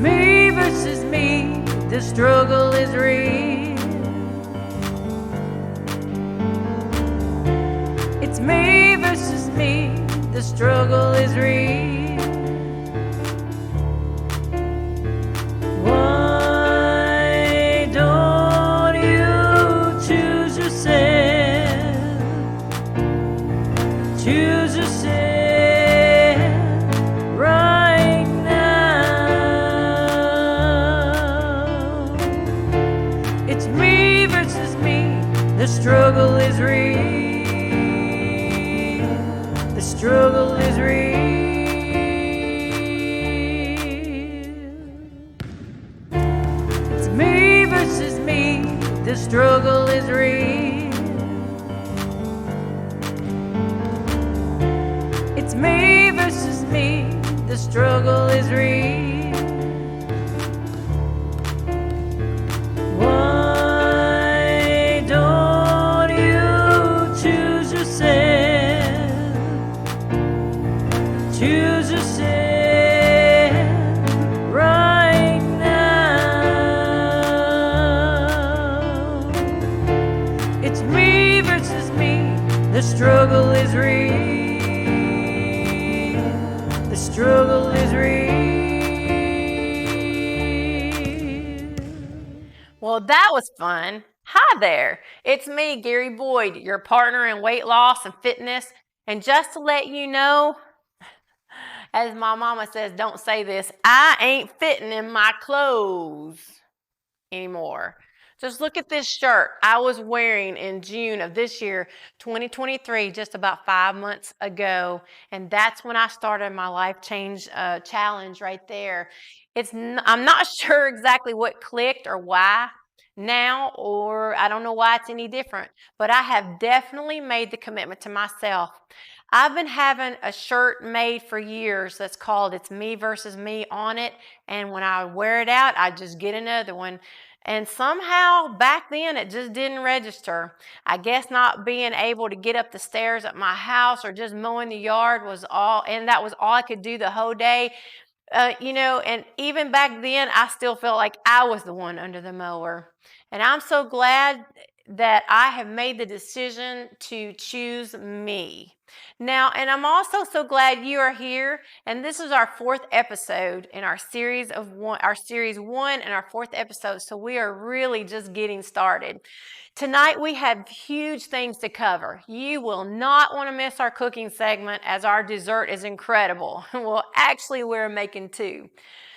me versus me, the struggle is real. It's me versus me, the struggle is real. Why don't you choose yourself? Choose yourself right now. It's me versus me, the struggle is real. The struggle is real. It's me versus me, the struggle is real. It's me versus me, the struggle is real. Why don't you choose yourself? Choose yourself right now. It's me versus me, the struggle is real. The struggle is real. Well, that was fun. Hi there. It's me, Gary Boyd, your partner in weight loss and fitness. And just to let you know, as my mama says, don't say this, I ain't fitting in my clothes anymore. Just look at this shirt I was wearing in June of this year, 2023, just about 5 months ago. And that's when I started my life change challenge right there. I'm not sure exactly what clicked or why now, or I don't know why it's any different, but I have definitely made the commitment to myself. I've been having a shirt made for years that's called It's Me Versus Me on it. And when I wear it out, I just get another one. And somehow back then it just didn't register. I guess not being able to get up the stairs at my house or just mowing the yard was all, and that was all I could do the whole day. And even back then I still felt like I was the one under the mower. And I'm so glad that I have made the decision to choose me. Now, and I'm also so glad you are here, and this is our 4th episode in our series one and our 4th episode, so we are really just getting started. Tonight we have huge things to cover. You will not want to miss our cooking segment, as our dessert is incredible. Well, actually we're making 2.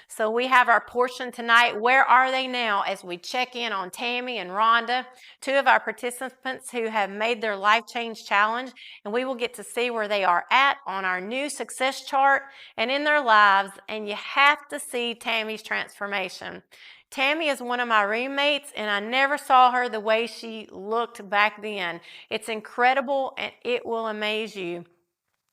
So we have our portion tonight. Where are they now? As we check in on Tammy and Rhonda, 2 of our participants who have made their life change challenge, and we will get to see where they are at on our new success chart and in their lives. And you have to see Tammy's transformation. Tammy is one of my roommates, and I never saw her the way she looked back then. It's incredible, and it will amaze you.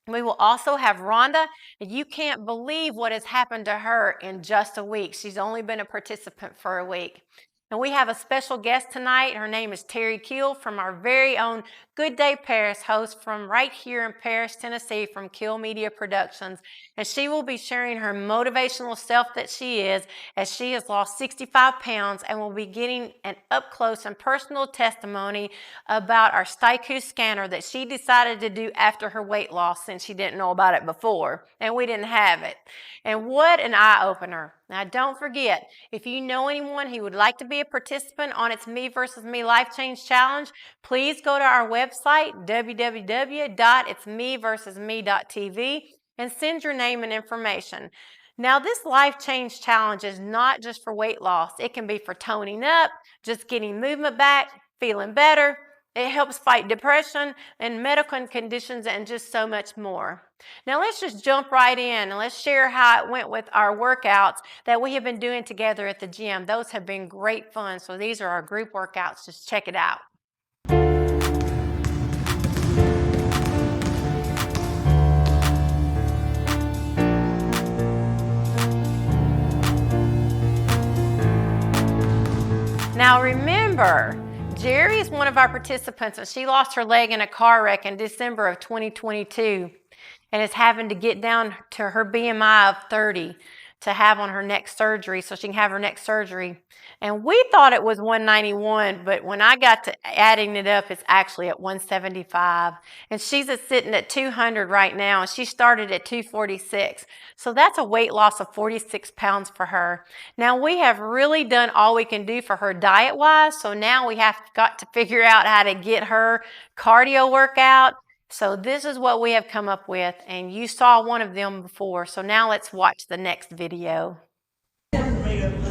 We will also have Rhonda. You can't believe what has happened to her in just a week. She's only been a participant for a week. And we have a special guest tonight. Her name is Terry Keel from our very own Good Day Paris, host from right here in Paris, Tennessee, from Keel Media Productions. And she will be sharing her motivational self that she is, as she has lost 65 pounds, and will be getting an up-close and personal testimony about our Staiku scanner that she decided to do after her weight loss, since she didn't know about it before, and we didn't have it. And what an eye-opener. Now, don't forget, if you know anyone who would like to be a participant on It's Me Versus Me Life Change Challenge, please go to our website, www.itsmeversusme.tv, and send your name and information. Now, this Life Change Challenge is not just for weight loss. It can be for toning up, just getting movement back, feeling better. It helps fight depression and medical conditions and just so much more. Now let's just jump right in and let's share how it went with our workouts that we have been doing together at the gym. Those have been great fun. So these are our group workouts. Just check it out. Now remember, Jerry is one of our participants, and she lost her leg in a car wreck in December of 2022 and is having to get down to her BMI of 30 to have on her next surgery so she can have her next surgery. And we thought it was 191, but when I got to adding it up, it's actually at 175. And she's sitting at 200 right now, and she started at 246. So that's a weight loss of 46 pounds for her. Now we have really done all we can do for her diet-wise, so now we have got to figure out how to get her cardio workout. So this is what we have come up with, and you saw one of them before. So now let's watch the next video.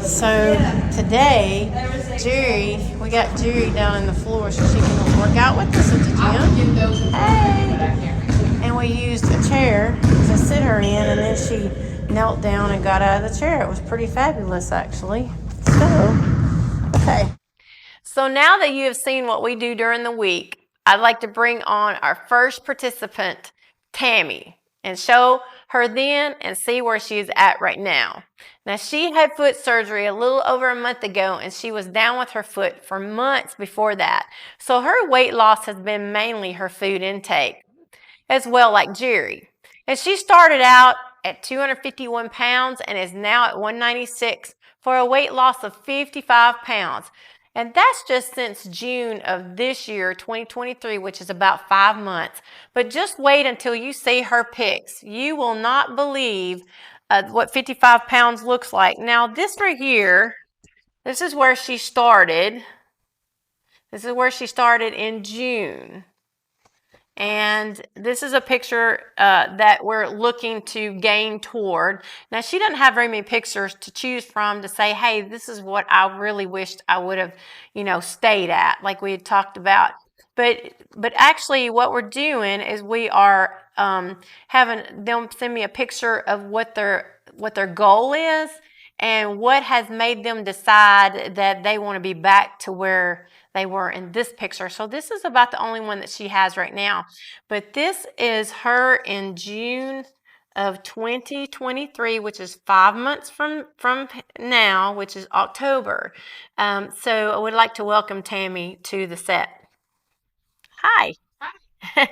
So today, we got Jerry down on the floor so she can work out with us at the gym. Hey! And we used a chair to sit her in, and then she knelt down and got out of the chair. It was pretty fabulous, actually. So, okay. So now that you have seen what we do during the week, I'd like to bring on our first participant, Tammy, and show her then and see where she is at right now. Now, she had foot surgery a little over a month ago, and she was down with her foot for months before that. So her weight loss has been mainly her food intake, as well like Jerry. And she started out at 251 pounds and is now at 196 for a weight loss of 55 pounds. And that's just since June of this year, 2023, which is about 5 months. But just wait until you see her pics. You will not believe what 55 pounds looks like. Now, this right here, this is where she started. This is where she started in June. And this is a picture that we're looking to gain toward. Now, she doesn't have very many pictures to choose from to say, hey, this is what I really wished I would have, stayed at, like we had talked about. But actually what we're doing is we are having them send me a picture of what their goal is and what has made them decide that they want to be back to where they were in this picture. So this is about the only one that she has right now. But this is her in June of 2023, which is 5 months from now, which is October. So I would like to welcome Tammy to the set. Hi. Hi.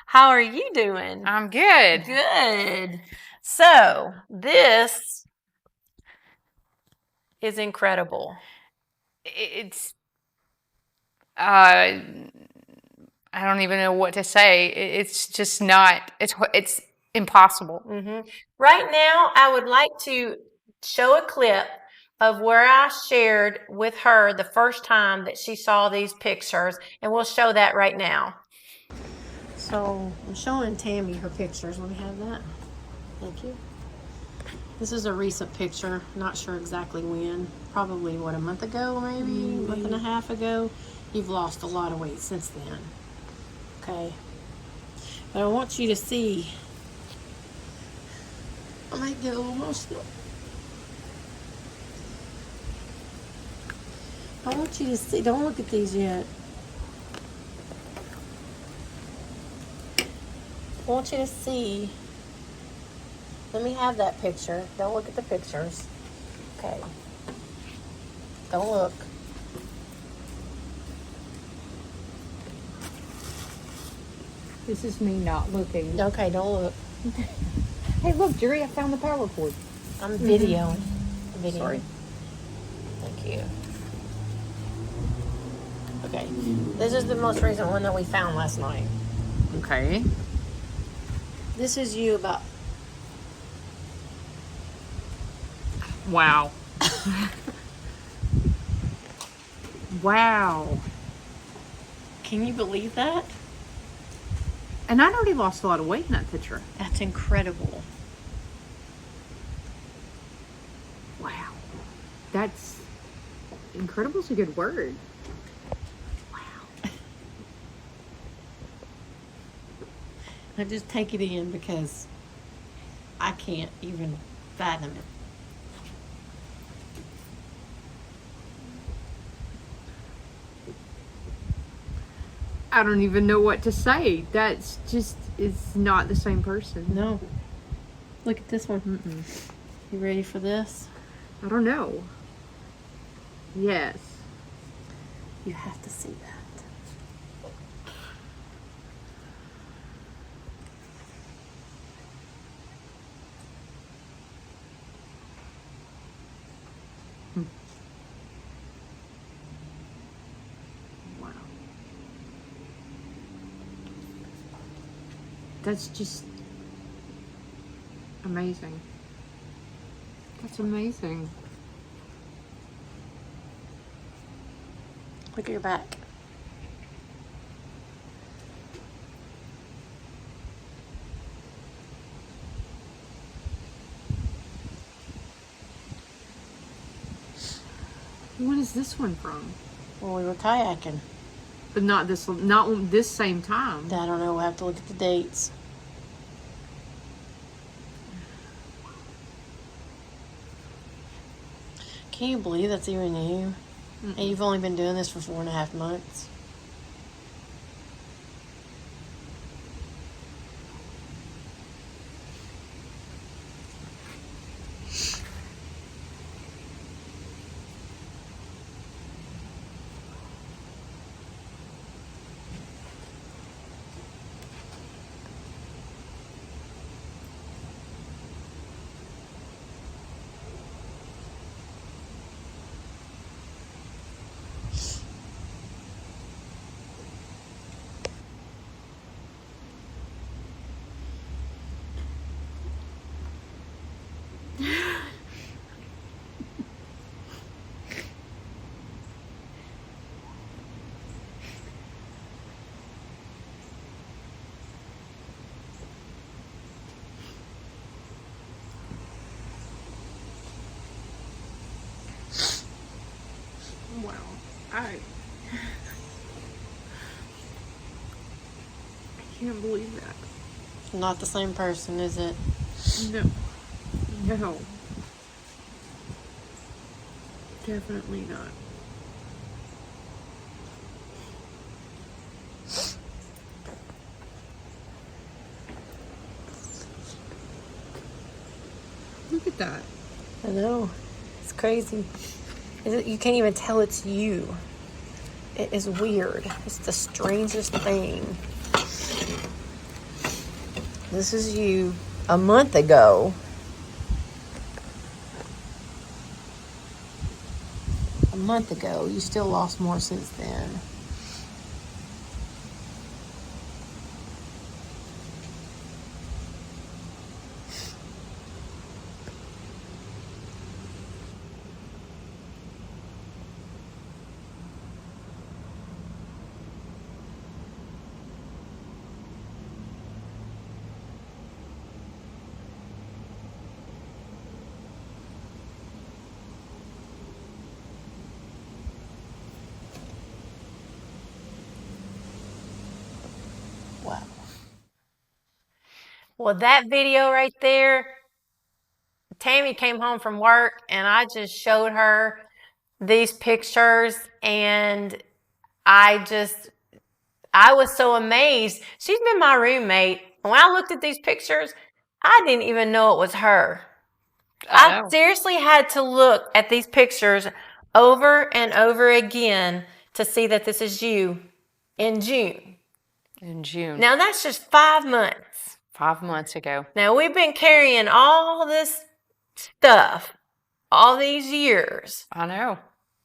How are you doing? I'm good. Good. So this is incredible. It's I don't even know what to say. It's just not. It's impossible. Mm-hmm. Right now, I would like to show a clip of where I shared with her the first time that she saw these pictures, and we'll show that right now. So I'm showing Tammy her pictures. Let me have that. Thank you. This is a recent picture. Not sure exactly when. Probably, a month ago, maybe? A month and a half ago. You've lost a lot of weight since then. Okay. But I want you to see. I might get a little emotional. I want you to see. Don't look at these yet. I want you to see. Let me have that picture. Don't look at the pictures. Okay. Don't look. This is me not looking. Okay, don't look. Hey, look, Jerry, I found the power cord. I'm videoing. Sorry. Thank you. Okay. This is the most recent one that we found last night. Okay. This is you about... Wow. Wow. Can you believe that? And I'd already lost a lot of weight in that picture. That's incredible. Wow. That's... incredible's a good word. Wow. I just take it in because I can't even fathom it. I don't even know what to say. That's just, it's not the same person. No. Look at this one. Mm-mm. You ready for this? I don't know. Yes. You have to see that. That's just amazing. That's amazing. Look at your back. What is this one from? Well, we were kayaking. But not this same time. I don't know. We'll have to look at the dates. Can you believe that's even new? And you've only been doing this for 4.5 months. Wow. I can't believe that. Not the same person, is it? No. No. Definitely not. Look at that. I know. It's crazy. You can't even tell it's you. It is weird. It's the strangest thing. This is you a month ago. A month ago. You still lost more since then. Wow. Well, that video right there, Tammy came home from work and I just showed her these pictures and I was so amazed. She's been my roommate. When I looked at these pictures, I didn't even know it was her. I seriously had to look at these pictures over and over again to see that this is you in June. In June. Now that's just 5 months. 5 months ago. Now we've been carrying all this stuff all these years. I know.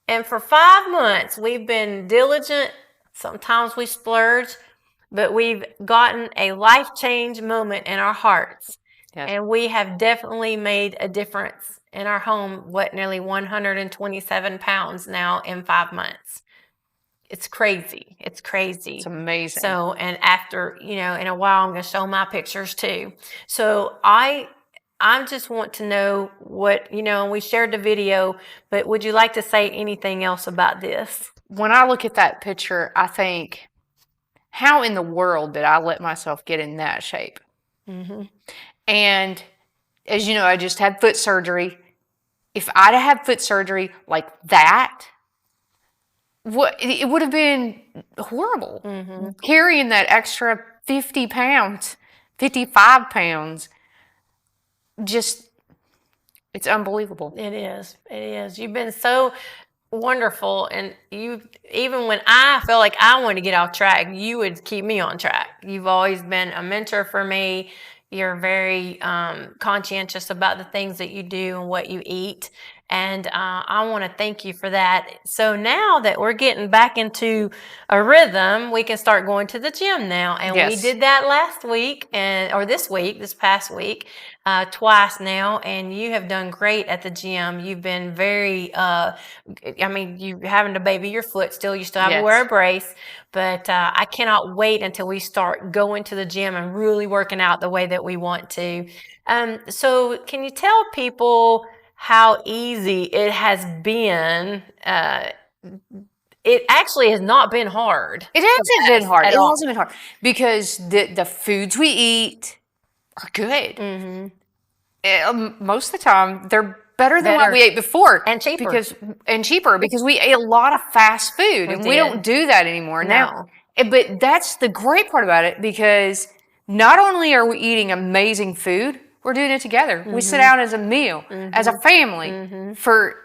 And for 5 months, we've been diligent. Sometimes we splurge, but we've gotten a life change moment in our hearts. Yes. And we have definitely made a difference in our home, nearly 127 pounds now in 5 months. It's crazy. It's crazy. It's amazing. So, and after, in a while, I'm going to show my pictures too. So I just want to know what, we shared the video, but would you like to say anything else about this? When I look at that picture, I think, how in the world did I let myself get in that shape? Mm-hmm. And as you know, I just had foot surgery. If I'd have had foot surgery like that, it would have been horrible. Mm-hmm. Carrying that extra 50 pounds, 55 pounds, just, it's unbelievable. It is. It is. You've been so wonderful, and even when I felt like I wanted to get off track, you would keep me on track. You've always been a mentor for me. You're very conscientious about the things that you do and what you eat, And I want to thank you for that. So now that we're getting back into a rhythm, we can start going to the gym now. And we Yes. did that last week or this past week, twice now. And you have done great at the gym. You've been very, you having to baby your foot still. You still have to wear a brace. But I cannot wait until we start going to the gym and really working out the way that we want to. So can you tell people how easy it has been? It actually has not been hard. It hasn't been hard. At It all. hasn't been hard because the foods we eat are good. Mm-hmm. Most of the time, they're better than what we ate before. And cheaper. Because we ate a lot of fast food, and we don't do that anymore now. But that's the great part about it, because not only are we eating amazing food, we're doing it together. We sit down as a meal, as a family, for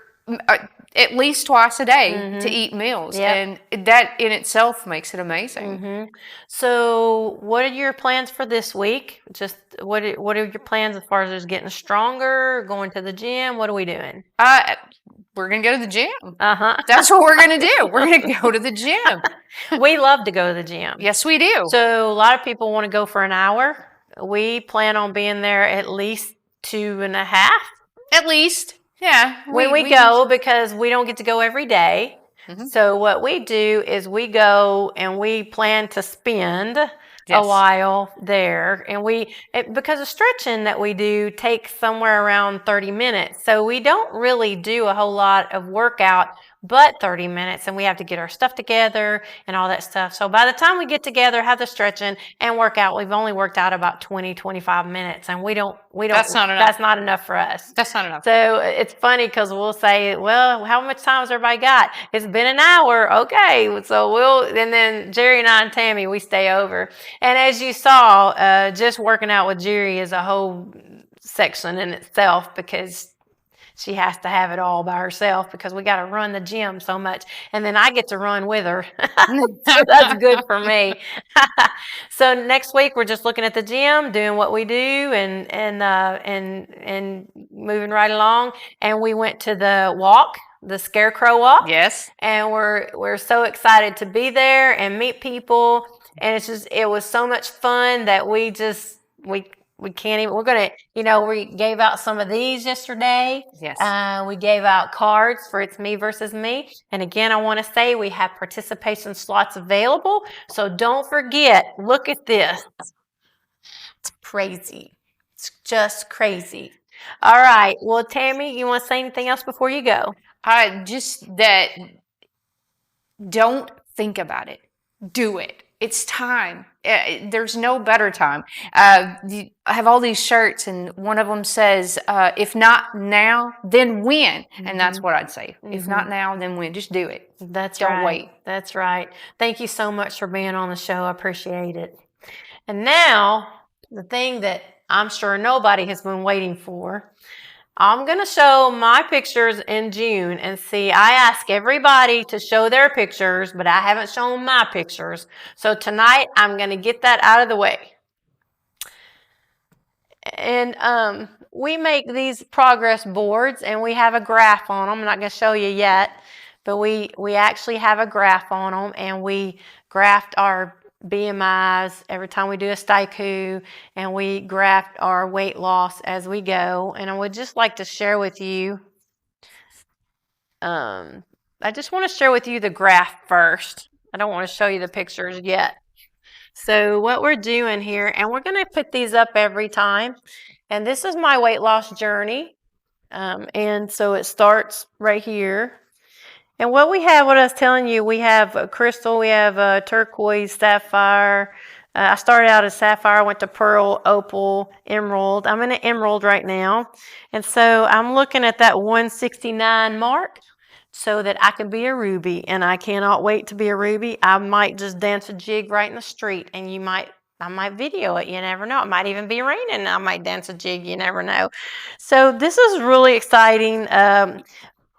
at least twice a day to eat meals. And that in itself makes it amazing. So what are your plans for this week? Just what are your plans as far as just getting stronger, going to the gym? What are we doing? We're going to go to the gym. Uh-huh. That's what we're going to do. We're going to go to the gym. We love to go to the gym. Yes, we do. So a lot of people want to go for an hour. We plan on being there at least 2.5. At least. Yeah. When we go, because we don't get to go every day. So what we do is we go and we plan to spend a while there. And because the stretching that we do takes somewhere around 30 minutes. So we don't really do a whole lot of workout but 30 minutes, and we have to get our stuff together and all that stuff. So by the time we get together, have the stretching and work out, we've only worked out about 20, 25 minutes, and we don't, that's not enough. That's not enough for us. That's not enough. So it's funny because we'll say, well, how much time has everybody got? It's been an hour. Okay. So and then Jerry and I and Tammy, we stay over. And as you saw, just working out with Jerry is a whole section in itself, because she has to have it all by herself, because we got to run the gym so much. And then I get to run with her. So that's good for me. So next week, we're just looking at the gym, doing what we do, and moving right along. And we went to the Scarecrow Walk. Yes. And we're so excited to be there and meet people. And it was so much fun that we can't even, we're going to, we gave out some of these yesterday. Yes. We gave out cards for It's Me Versus Me. And again, I want to say we have participation slots available. So don't forget, look at this. It's crazy. It's just crazy. All right. Well, Tammy, you want to say anything else before you go? Just that, don't think about it. Do it. It's time. There's no better time. I have all these shirts, and one of them says, if not now, then when? And that's what I'd say. If not now, then when? Just do it. Don't wait. That's right. Thank you so much for being on the show. I appreciate it. And now, the thing that I'm sure nobody has been waiting for, I'm going to show my pictures in June, and see, I ask everybody to show their pictures, but I haven't shown my pictures. So tonight, I'm going to get that out of the way. And we make these progress boards, and we have a graph on them. I'm not going to show you yet, but we actually have a graph on them, and we graphed our BMIs every time we do a staiku, and we graph our weight loss as we go. And I would just like to share with you, I just want to share with you the graph first. I don't want to show you the pictures yet. So what we're doing here, and we're going to put these up every time, and this is my weight loss journey. And so it starts right here. And what I was telling you, we have a crystal, we have a turquoise, sapphire. I started out as sapphire, went to pearl, opal, emerald. I'm in an emerald right now. And so I'm looking at that 169 mark so that I can be a ruby. And I cannot wait to be a ruby. I might just dance a jig right in the street, and I might video it. You never know. It might even be raining. I might dance a jig. You never know. So this is really exciting.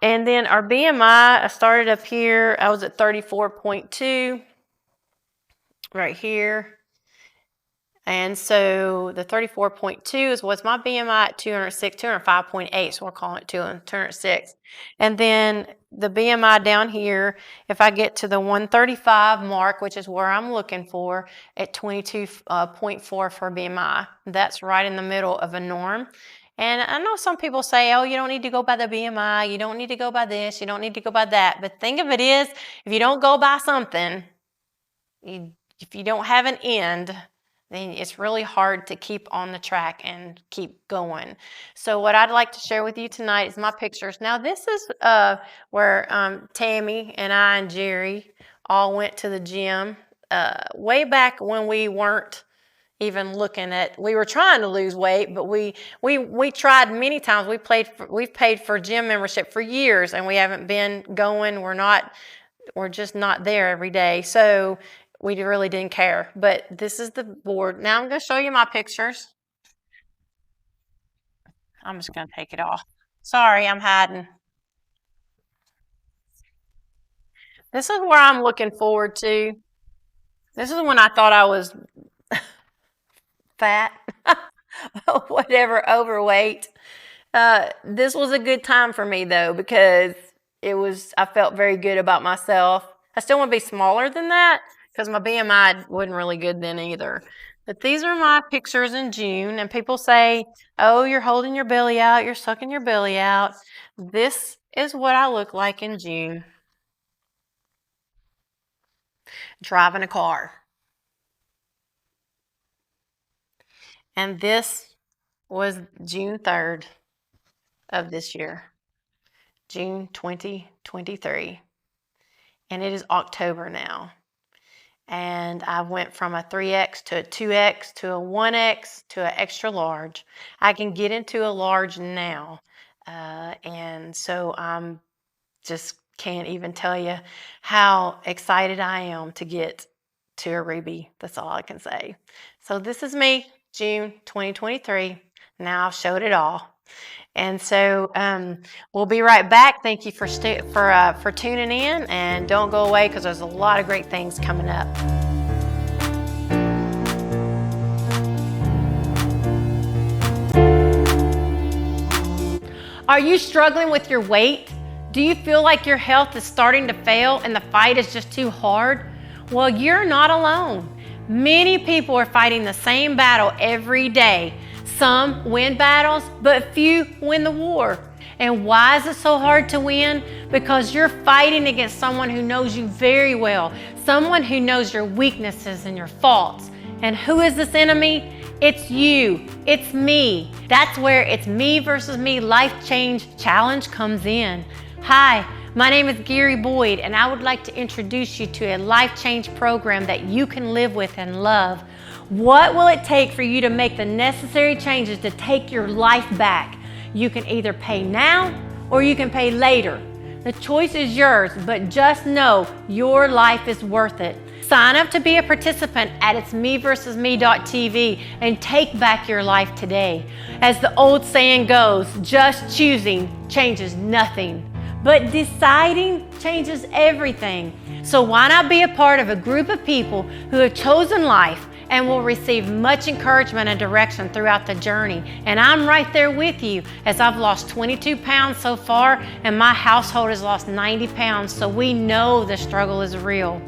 And then our BMI, I started up here. I was at 34.2 right here. And so the 34.2 was my BMI at 206, 205.8, so we're calling it 206. And then the BMI down here, if I get to the 135 mark, which is where I'm looking for, at 22.4 for BMI. That's right in the middle of a norm. And I know some people say, oh, you don't need to go by the BMI, you don't need to go by this, you don't need to go by that. But the thing of it is, if you don't go by something, if you don't have an end, then it's really hard to keep on the track and keep going. So what I'd like to share with you tonight is my pictures. Now this is where Tammy and I and Jerry all went to the gym way back when we weren't even looking at, we were trying to lose weight, but we tried many times. We've paid for gym membership for years and we haven't been going. We're just not there every day. So we really didn't care. But this is the board. Now I'm going to show you my pictures. I'm just going to take it off. Sorry, I'm hiding. This is where I'm looking forward to. This is when I thought I was fat, whatever, overweight. This was a good time for me though, because I felt very good about myself. I still want to be smaller than that because my BMI wasn't really good then either. But these are my pictures in June, and people say, oh, you're holding your belly out, you're sucking your belly out. This is what I look like in June. Driving a car. And this was June 3rd of this year, June 2023. And it is October now. And I went from a 3X to a 2X to a 1X to an extra large. I can get into a large now. And so I'm just can't even tell you how excited I am to get to a Ruby. That's all I can say. So this is me, June 2023. Now I've showed it all. And so we'll be right back. Thank you for tuning in, and don't go away because there's a lot of great things coming up. Are you struggling with your weight? Do you feel like your health is starting to fail and the fight is just too hard? Well, you're not alone. Many people are fighting the same battle every day. Some win battles, but few win the war. And why is it so hard to win? Because you're fighting against someone who knows you very well, someone who knows your weaknesses and your faults. And who is this enemy? It's you. It's me. That's where It's Me versus Me Life Change Challenge comes in. Hi, my name is Gary Boyd, and I would like to introduce you to a life change program that you can live with and love. What will it take for you to make the necessary changes to take your life back? You can either pay now or you can pay later. The choice is yours, but just know your life is worth it. Sign up to be a participant at itsmeversusme.tv and take back your life today. As the old saying goes, just choosing changes nothing, but deciding changes everything. So why not be a part of a group of people who have chosen life and will receive much encouragement and direction throughout the journey. And I'm right there with you, as I've lost 22 pounds so far and my household has lost 90 pounds, so we know the struggle is real.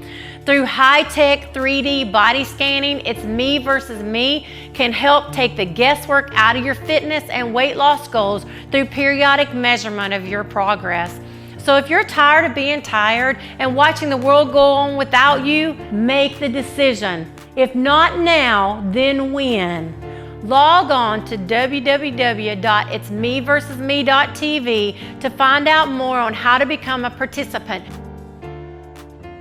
Through high-tech 3D body scanning, It's Me versus Me can help take the guesswork out of your fitness and weight loss goals through periodic measurement of your progress. So if you're tired of being tired and watching the world go on without you, make the decision. If not now, then when? Log on to www.itsmeversusme.tv to find out more on how to become a participant.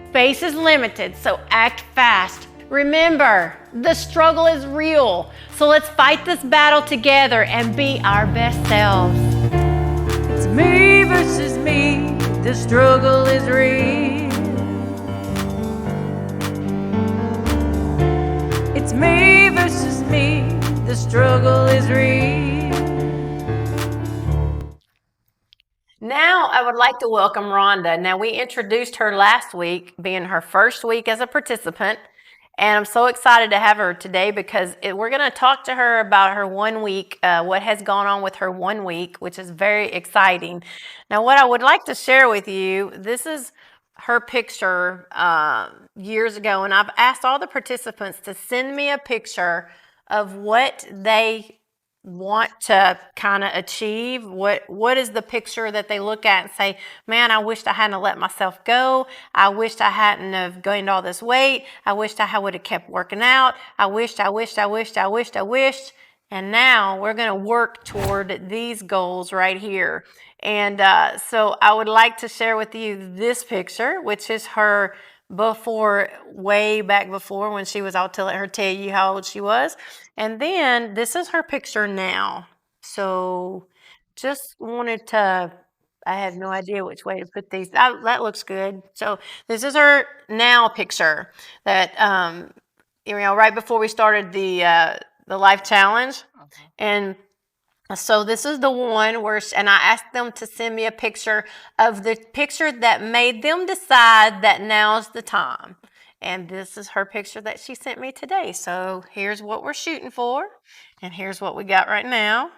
Space is limited, so act fast. Remember, the struggle is real, so let's fight this battle together and be our best selves. It's me versus me, the struggle is real. It's me versus me, the struggle is real. Now I would like to welcome Rhonda. Now we introduced her last week, being her first week as a participant, And I'm so excited to have her today because we're going to talk to her about her 1 week, what has gone on with her 1 week, which is very exciting. Now, what I would like to share with you, this is her picture years ago, and I've asked all the participants to send me a picture of what they want to kind of achieve. What is the picture that they look at and say, man, I wished I hadn't let myself go. I wished I hadn't have gained all this weight. I wished I would have kept working out. I wished. And now we're going to work toward these goals right here. And so I would like to share with you this picture, which is her before, way back before when she was, I'll let her tell you how old she was. And then this is her picture now. So just wanted to, I have no idea which way to put these. That looks good. So this is her now picture that, right before we started the life challenge. And so this is the one where, and I asked them to send me a picture of the picture that made them decide that now's the time. And this is her picture that she sent me today. So here's what we're shooting for, and here's what we got right now.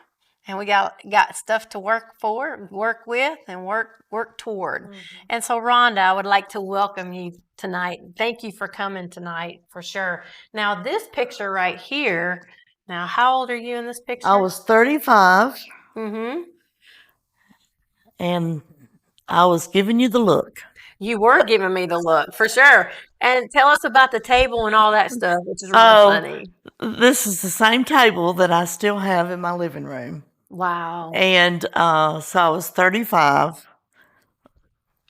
And we got stuff to work with, and work toward. Mm-hmm. And so Rhonda, I would like to welcome you tonight. Thank you for coming tonight, for sure. Now this picture right here. Now, how old are you in this picture? I was 35. Mm-hmm. And I was giving you the look. You were giving me the look, for sure. And tell us about the table and all that stuff, which is really funny. This is the same table that I still have in my living room. Wow. And so I was 35.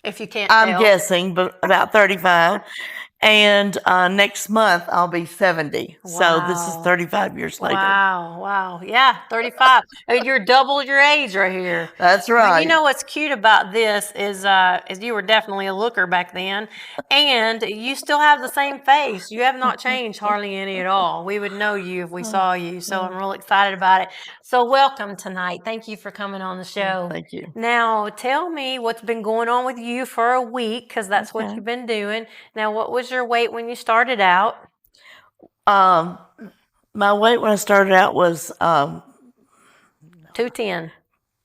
If you can't I'm tell. guessing, but about 35. And next month I'll be 70. Wow. So this is 35 years later. Wow. Yeah, 35. You're double your age right here. That's right. But you know what's cute about this is you were definitely a looker back then, and you still have the same face. You have not changed hardly any at all. We would know you if we saw you. So I'm real excited about it. So welcome tonight. Thank you for coming on the show. Thank you. Now tell me what's been going on with you for a week, because that's what you've been doing. Now, what was your weight when you started out? My weight when I started out was 210.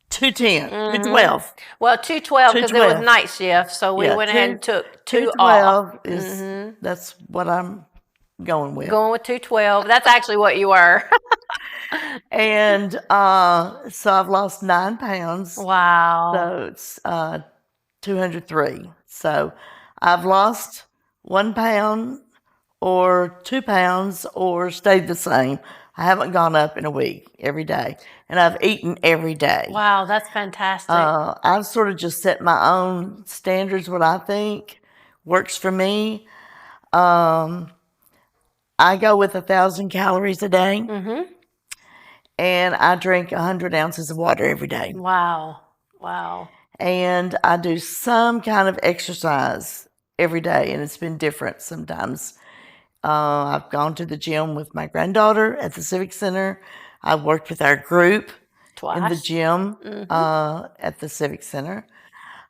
210, 212. Well, 212 because it was night shift, so we went ahead and took 2 off. 212 is that's what I'm going with. Going with 212. That's actually what you were. And so I've lost 9 pounds. Wow. So it's 203. So I've lost 1 pound or 2 pounds or stayed the same. I haven't gone up in a week, every day. And I've eaten every day. Wow, that's fantastic. I've sort of just set my own standards, what I think works for me. I go with 1,000 calories a day. Mm-hmm. And I drink 100 ounces of water every day. Wow. And I do some kind of exercise every day, and it's been different sometimes. I've gone to the gym with my granddaughter at the Civic Center. I've worked with our group in the gym at the Civic Center.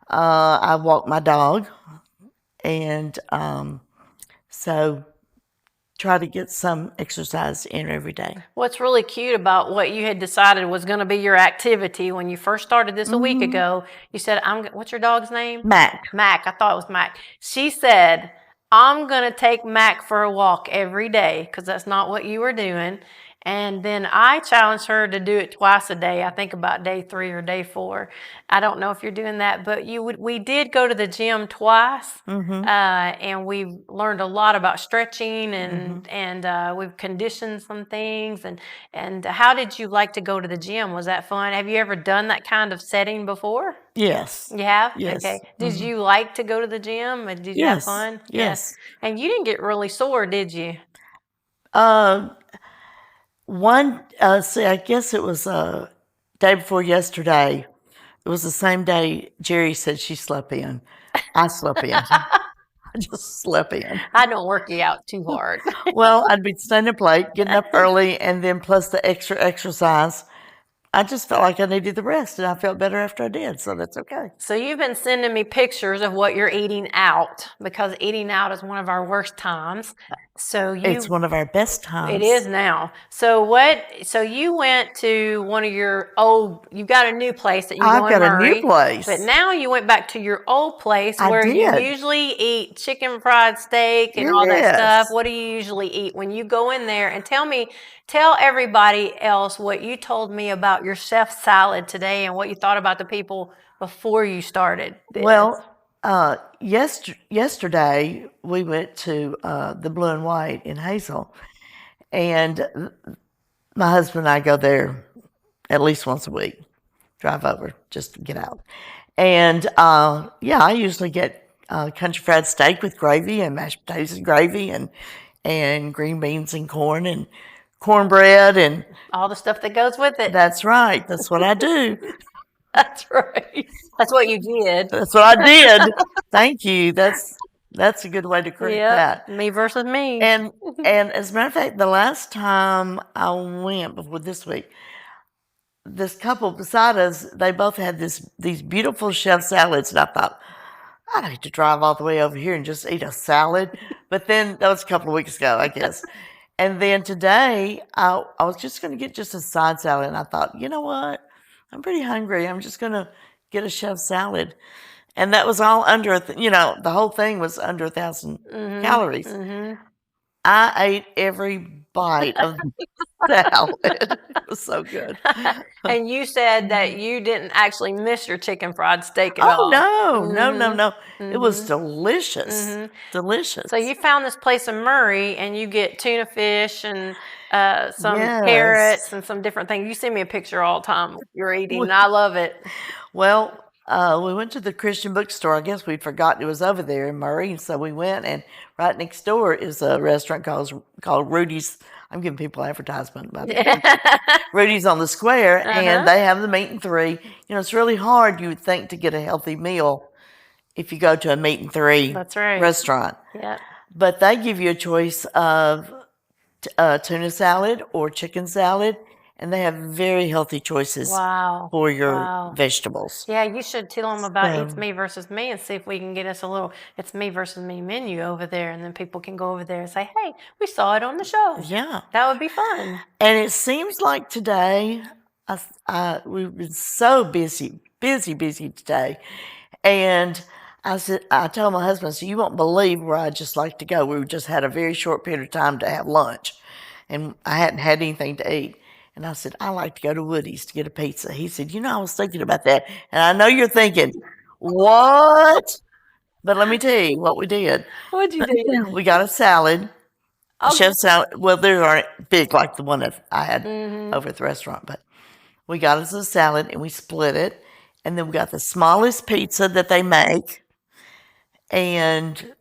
I walk my dog, and so try to get some exercise in every day. What's really cute about what you had decided was going to be your activity when you first started this a week ago, you said, what's your dog's name? Mac. I thought it was Mac. She said, I'm going to take Mac for a walk every day, because that's not what you were doing. And then I challenged her to do it twice a day. I think about day 3 or day 4. I don't know if you're doing that, but we did go to the gym twice, and we learned a lot about stretching, and we've conditioned some things. And how did you like to go to the gym? Was that fun? Have you ever done that kind of setting before? Yes. You have? Yes. Okay. Did you like to go to the gym? Did you have fun? Yes. And you didn't get really sore, did you? I guess it was day before yesterday. It was the same day Jerry said she slept in. I slept in. I just slept in. I don't work you out too hard. Well, I'd be staying up late, getting up early, and then plus the extra exercise. I just felt like I needed the rest, and I felt better after I did, so that's okay. So you've been sending me pictures of what you're eating out, because eating out is one of our worst times. So It's one of our best times. It is now. So so you went to one of your old, you've got a new place that you go in I've got a Murray. new place. But now you went back to your old place I where you did. usually eat chicken fried steak and all that Yes. stuff. What do you usually eat when you go in there? And tell everybody else what you told me about your chef salad today and what you thought about the people before you started this. Well, yesterday we went to the Blue and White in Hazel, and my husband and I go there at least once a week. Drive over just to get out, and yeah, I usually get country fried steak with gravy and mashed potatoes and gravy and green beans and corn and cornbread and all the stuff that goes with it. That's right. That's what I do. That's right. That's what you did. That's what I did. Thank you. That's a good way to correct that. Me versus me. And as a matter of fact, the last time I went before this week, this couple beside us, they both had these beautiful chef salads, and I thought, I'd hate to drive all the way over here and just eat a salad. But then that was a couple of weeks ago, I guess. And then today, I was just going to get just a side salad, and I thought, you know what? I'm pretty hungry. I'm just going to get a chef salad. And that was all under, the whole thing was under 1,000 calories. I ate every bite of the salad. It was so good. And you said that you didn't actually miss your chicken fried steak at all. Oh, no. It was delicious. Delicious. So you found this place in Murray, and you get tuna fish and some Yes. carrots and some different things. You send me a picture all the time you're eating, and I love it. Well, we went to the Christian bookstore. I guess we'd forgotten it was over there in Murray, so we went, and right next door is a restaurant called Rudy's. I'm giving people advertisement about that. Rudy's on the square, and they have the meat and three. It's really hard, you would think, to get a healthy meal if you go to a meat and three restaurant. Yeah. But they give you a choice of tuna salad or chicken salad, and they have very healthy choices for your vegetables. Yeah, you should tell them about It's Me versus Me and see if we can get us a little It's Me versus Me menu over there, and then people can go over there and say, hey, we saw it on the show. Yeah. That would be fun. And it seems like today, we've been so busy today. And I told my husband, you won't believe where I just like to go. We just had a very short period of time to have lunch, and I hadn't had anything to eat. And I said, I like to go to Woody's to get a pizza. He said, I was thinking about that. And I know you're thinking, what? But let me tell you what we did. What'd you do? We got a salad, a chef salad. Well, they aren't big like the one that I had over at the restaurant, but we got us a salad and we split it. And then we got the smallest pizza that they make. And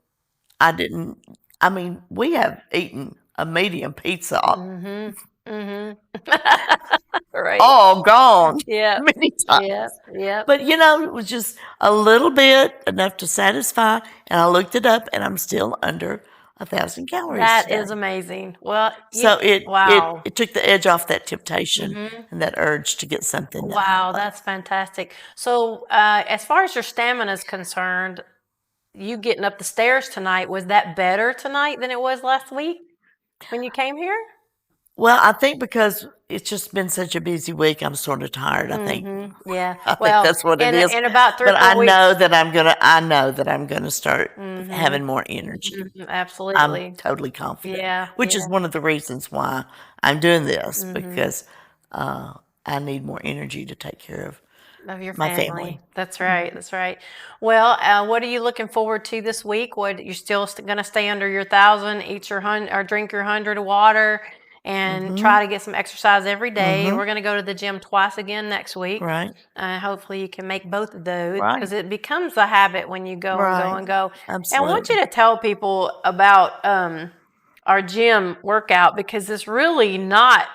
we have eaten a medium pizza. Right. All gone. Yeah. Many times. Yeah. But it was just a little bit, enough to satisfy. And I looked it up, and I'm still under 1,000 calories. That today. is amazing. Well, so it took the edge off that temptation and that urge to get something. Wow, that's fantastic. So as far as your stamina is concerned, you getting up the stairs tonight, was that better tonight than it was last week when you came here? Well, I think because it's just been such a busy week, I'm sort of tired. I think. Yeah. I think that's what it is. In about 3 but or 4 weeks. I know that I'm gonna start having more energy. Absolutely. I'm totally confident. Yeah. Which is one of the reasons why I'm doing this, because I need more energy to take care of your my family. That's right. That's right. Well, what are you looking forward to this week? You're still going to stay under your 1,000, eat your 100, or drink your 100 of water, and try to get some exercise every day. We're going to go to the gym twice again next week. Right. Hopefully you can make both of those, because Right. it becomes a habit when you go and go and go. Absolutely. And I want you to tell people about our gym workout, because it's really not.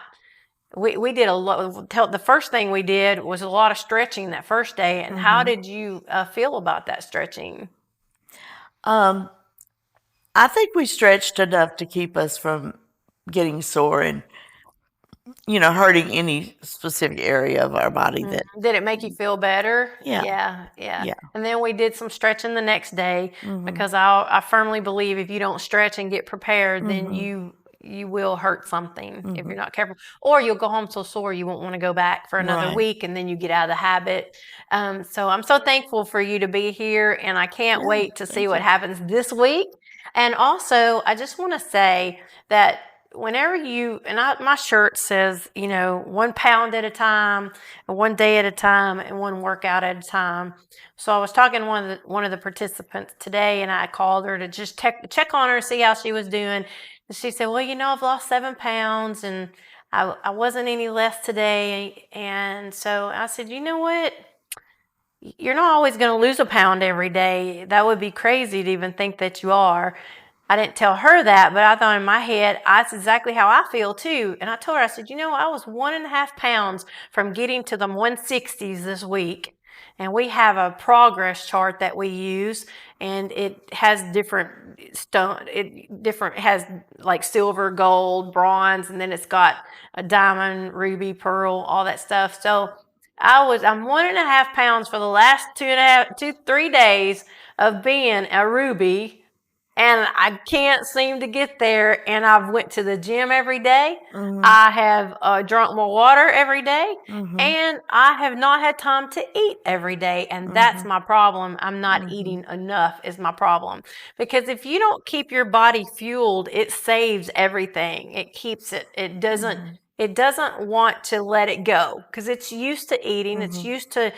We did a lot. The first thing we did was a lot of stretching that first day. And how did you feel about that stretching? I think we stretched enough to keep us from getting sore, and hurting any specific area of our body. That Did it make you feel better? Yeah. Yeah. And then we did some stretching the next day because I firmly believe if you don't stretch and get prepared, then you will hurt something if you're not careful, or you'll go home so sore you won't want to go back for another Right. week, and then you get out of the habit. So I'm so thankful for you to be here, and I can't wait to see what happens this week. And also, I just want to say that whenever my shirt says, 1 pound at a time, and 1 day at a time, and 1 workout at a time. So I was talking to one of the participants today, and I called her to just check on her, see how she was doing. And she said, well, I've lost 7 pounds, and I wasn't any less today. And so I said, you know what? You're not always going to lose a pound every day. That would be crazy to even think that you are. I didn't tell her that, but I thought in my head, that's exactly how I feel too. And I told her, I said, I was 1.5 pounds from getting to the 160s this week. And we have a progress chart that we use, and it has different it has like silver, gold, bronze, and then it's got a diamond, ruby, pearl, all that stuff. So I'm 1.5 pounds for the last 3 days of being a ruby, and I can't seem to get there. And I've went to the gym every day. I have drunk more water every day, and I have not had time to eat every day. And that's my problem. I'm not eating enough is my problem. Because if you don't keep your body fueled, it saves everything. It keeps it. It doesn't want to let it go because it's used to eating. It's used to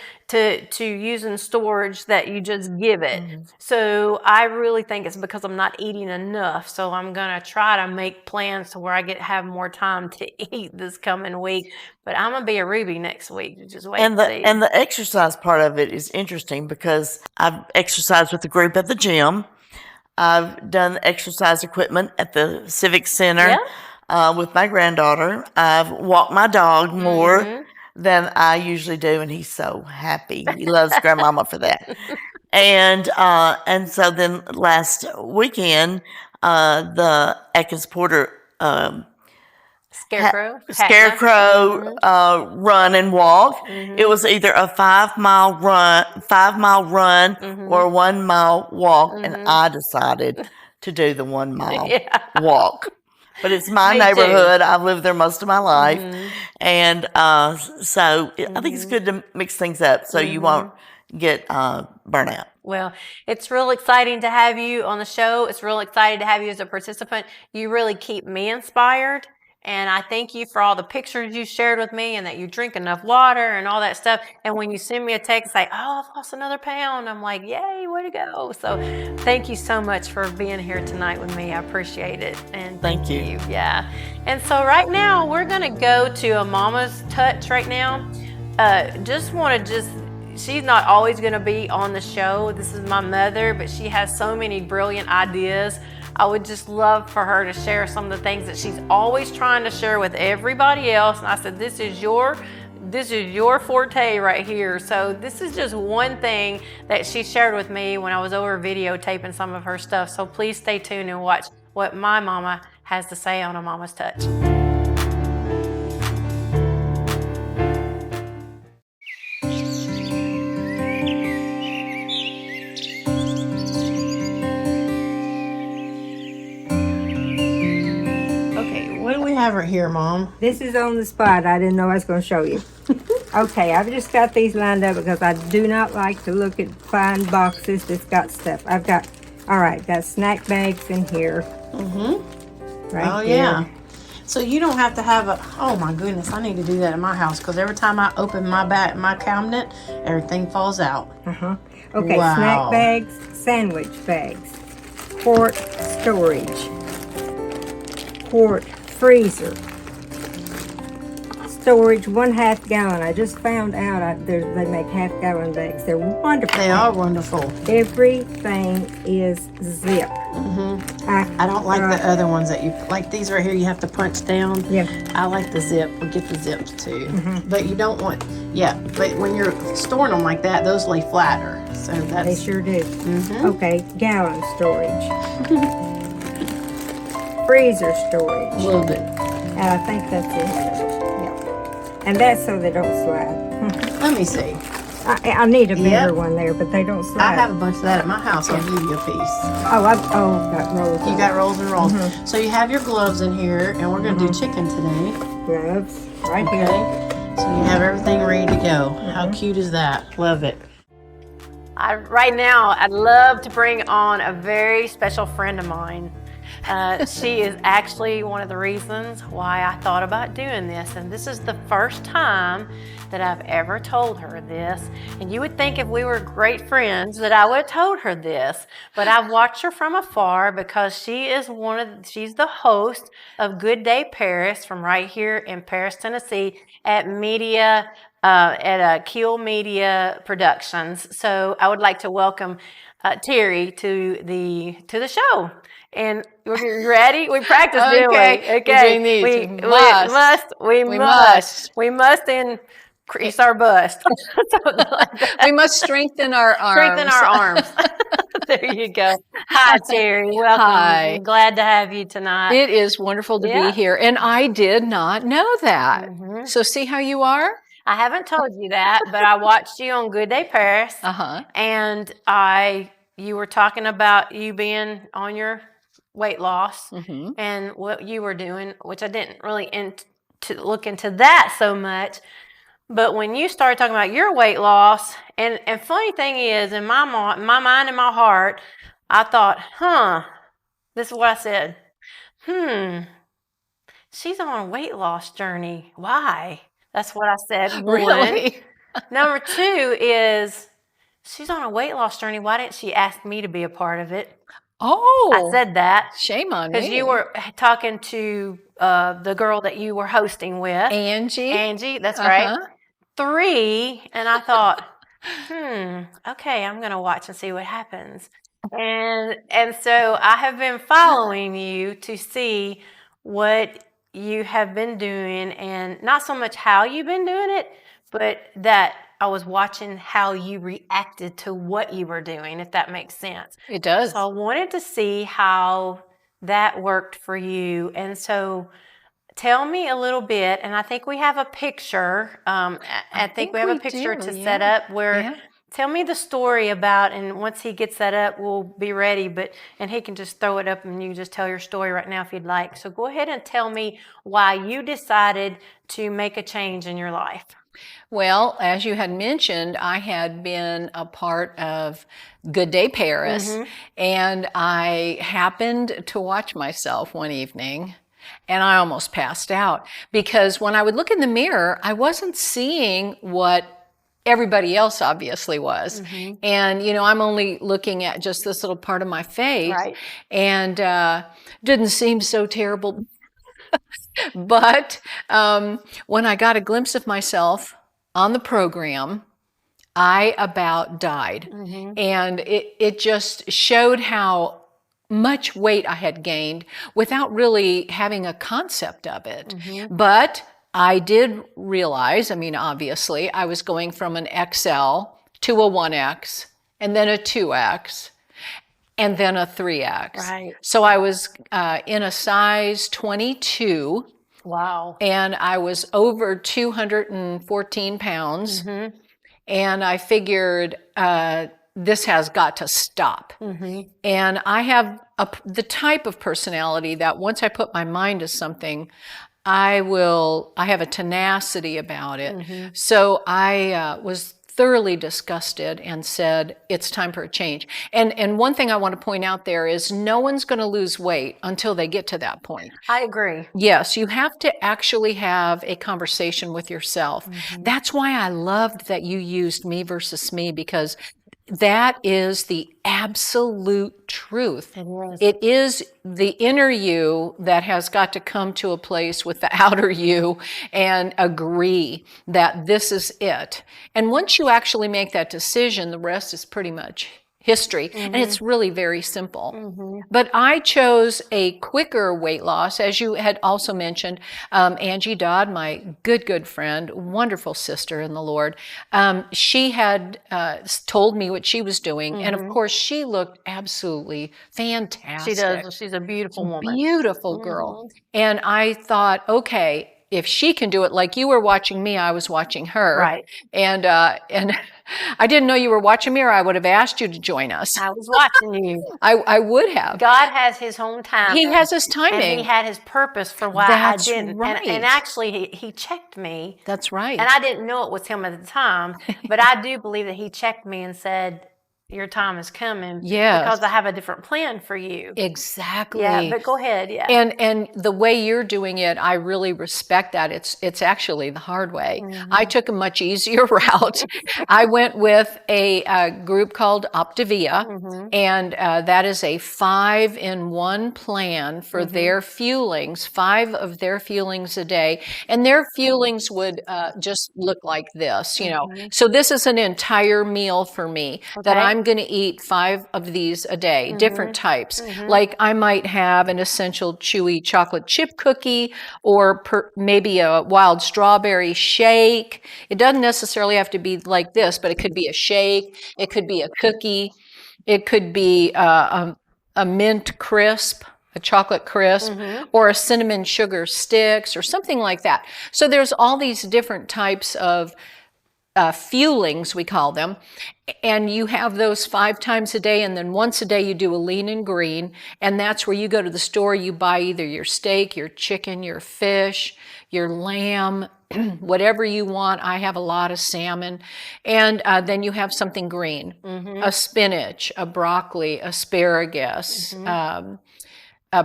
using storage that you just give it. So I really think it's because I'm not eating enough. So I'm going to try to make plans to where I have more time to eat this coming week. But I'm going to be a ruby next week. Just wait and see. And the exercise part of it is interesting because I've exercised with the group at the gym. I've done exercise equipment at the Civic Center. With my granddaughter. I've walked my dog more than I usually do, and he's so happy. He loves grandmama for that. And so then last weekend, the Atkins Porter Scarecrow run and walk. It was either a 5-mile run or a 1-mile walk, and I decided to do the 1-mile walk. But it's my neighborhood. I've lived there most of my life. And so I think it's good to mix things up so you won't get burnout. Well, it's real exciting to have you on the show. It's real exciting to have you as a participant. You really keep me inspired. And I thank you for all the pictures you shared with me and that you drink enough water and all that stuff. And when you send me a text, say, oh, I've lost another pound, I'm like, yay, way to go. So thank you so much for being here tonight with me. I appreciate it. And thank you. Yeah. And so right now we're going to go to a mama's touch right now. She's not always going to be on the show. This is my mother, but she has so many brilliant ideas. I would just love for her to share some of the things that she's always trying to share with everybody else. And I said, this is your forte right here. So this is just one thing that she shared with me when I was over videotaping some of her stuff. So please stay tuned and watch what my mama has to say on A Mama's Touch. Have right here, Mom. This is on the spot. I didn't know I was going to show you. Okay, I've just got these lined up because I do not like to look at fine boxes that's got stuff. got snack bags in here. Right there. Yeah. So you don't have to have oh my goodness, I need to do that in my house because every time I open my cabinet, everything falls out. Okay, wow. Snack bags, sandwich bags, quart storage, quart freezer, storage 1/2 gallon. I just found out they make 1/2 gallon bags. They're wonderful. They are wonderful. Everything is zip. I don't like the other ones that you like. These right here you have to punch down. Yeah. I like the zip. We'll get the zips too. But you don't want. Yeah. But when you're storing them like that, those lay flatter. So they sure do. Okay, gallon storage. Freezer storage. A little bit. I think that's it. And that's so they don't slide. Let me see. I need a bigger Yep. one there, but they don't I slide. have a bunch of that at my house. I'll give you a piece. Got rolls. You got rolls and rolls. So you have your gloves in here, and we're going to do chicken today. gloves right Okay. here. So you have everything ready to go. How cute is that? Love it. Right now, I'd love to bring on a very special friend of mine. She is actually one of the reasons why I thought about doing this. And this is the first time that I've ever told her this. And you would think if we were great friends that I would have told her this. But I've watched her from afar because she is she's the host of Good Day Paris from right here in Paris, Tennessee at Keel Media Productions. So I would like to welcome Terry to the show. And we're ready? We practiced, didn't we? Okay. We're doing these. We must increase our bust. Something like that. We must strengthen our arms. Strengthen our arms. There you go. Hi, Terry. Welcome. Hi. Glad to have you tonight. It is wonderful to be here. And I did not know that. So see how you are? I haven't told you that, but I watched you on Good Day Paris. And you were talking about you being on your weight loss and what you were doing, which I didn't really look into that so much. But when you started talking about your weight loss, and funny thing is, in my mind and my heart, I thought, this is what I said. She's on a weight loss journey. Why? That's what I said. Really? Number two is, she's on a weight loss journey. Why didn't she ask me to be a part of it? Oh. I said that. Shame on me. Because you were talking to the girl that you were hosting with. Angie, that's right. 3, and I thought, okay, I'm going to watch and see what happens. And so I have been following you to see what you have been doing, and not so much how you've been doing it, but that I was watching how you reacted to what you were doing, if that makes sense. It does. So I wanted to see how that worked for you. And so tell me a little bit, and I think we have a picture. I think we have a picture to set up where tell me the story about, and once he gets that up, we'll be ready, and he can just throw it up and you can just tell your story right now if you'd like. So go ahead and tell me why you decided to make a change in your life. Well, as you had mentioned, I had been a part of Good Day Paris, and I happened to watch myself one evening, and I almost passed out because when I would look in the mirror, I wasn't seeing what everybody else obviously was. And, I'm only looking at just this little part of my face, and didn't seem so terrible. But when I got a glimpse of myself on the program, I about died. And it just showed how much weight I had gained without really having a concept of it. But I did realize, obviously, I was going from an XL to a 1X, and then a 2X, and then a 3X. Right. So I was in a size 22. Wow. And I was over 214 pounds. And I figured this has got to stop. And I have the type of personality that once I put my mind to something, I have a tenacity about it. So I was thoroughly disgusted and said, it's time for a change. And one thing I want to point out there is no one's going to lose weight until they get to that point. I agree. Yes, you have to actually have a conversation with yourself. That's why I loved that you used me versus me, because that is the absolute truth. It is the inner you that has got to come to a place with the outer you and agree that this is it. And once you actually make that decision, the rest is pretty much history. And it's really very simple. But I chose a quicker weight loss, as you had also mentioned. Angie Dodd, my good friend, wonderful sister in the Lord, she had told me what she was doing. And of course, she looked absolutely fantastic. She does. She's a beautiful woman. Beautiful girl. And I thought, okay, if she can do it, like you were watching me, I was watching her. Right. And I didn't know you were watching me, or I would have asked you to join us. I was watching you. I would have. God has his own timing. He has his timing. And he had his purpose for why That's I didn't. right. And actually, he checked me. That's right. And I didn't know it was him at the time, but I do believe that he checked me and said, your time is coming. Yes. Because I have a different plan for you. Exactly. Yeah, but go ahead. Yeah. And the way you're doing it, I really respect that. It's actually the hard way. I took a much easier route. I went with a group called Optavia, and that is a 5-in-1 plan for their fuelings, 5 of their fuelings a day, and their fuelings would just look like this, you know. So this is an entire meal for me that I'm going to eat 5 of these a day, different types. Like I might have an essential chewy chocolate chip cookie, or maybe a wild strawberry shake. It doesn't necessarily have to be like this, but it could be a shake. It could be a cookie. It could be a mint crisp, a chocolate crisp, or a cinnamon sugar sticks, or something like that. So there's all these different types of fuelings, we call them, and you have those 5 times a day, and then once a day you do a lean and green, and that's where you go to the store, you buy either your steak, your chicken, your fish, your lamb, whatever you want. I have a lot of salmon, and then you have something green, a spinach, a broccoli, asparagus,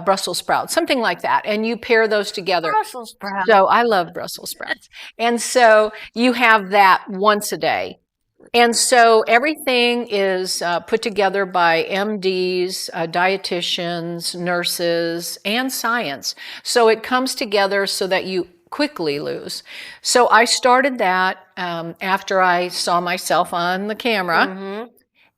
Brussels sprouts, something like that. And you pair those together. Brussels sprouts. So I love Brussels sprouts. And so you have that once a day. And so everything is put together by MDs, dietitians, nurses, and science. So it comes together so that you quickly lose. So I started that after I saw myself on the camera.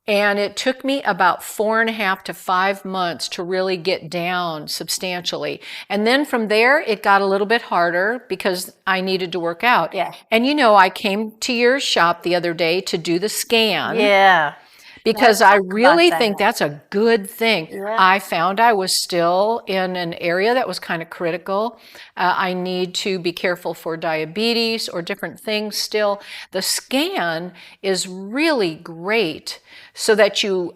And it took me about 4.5 to 5 months to really get down substantially. And then from there, it got a little bit harder because I needed to work out. Yeah. And you know, I came to your shop the other day to do the scan. Yeah. Because I really think that's a good thing. Yeah. I found I was still in an area that was kind of critical. I need to be careful for diabetes or different things still. The scan is really great so that you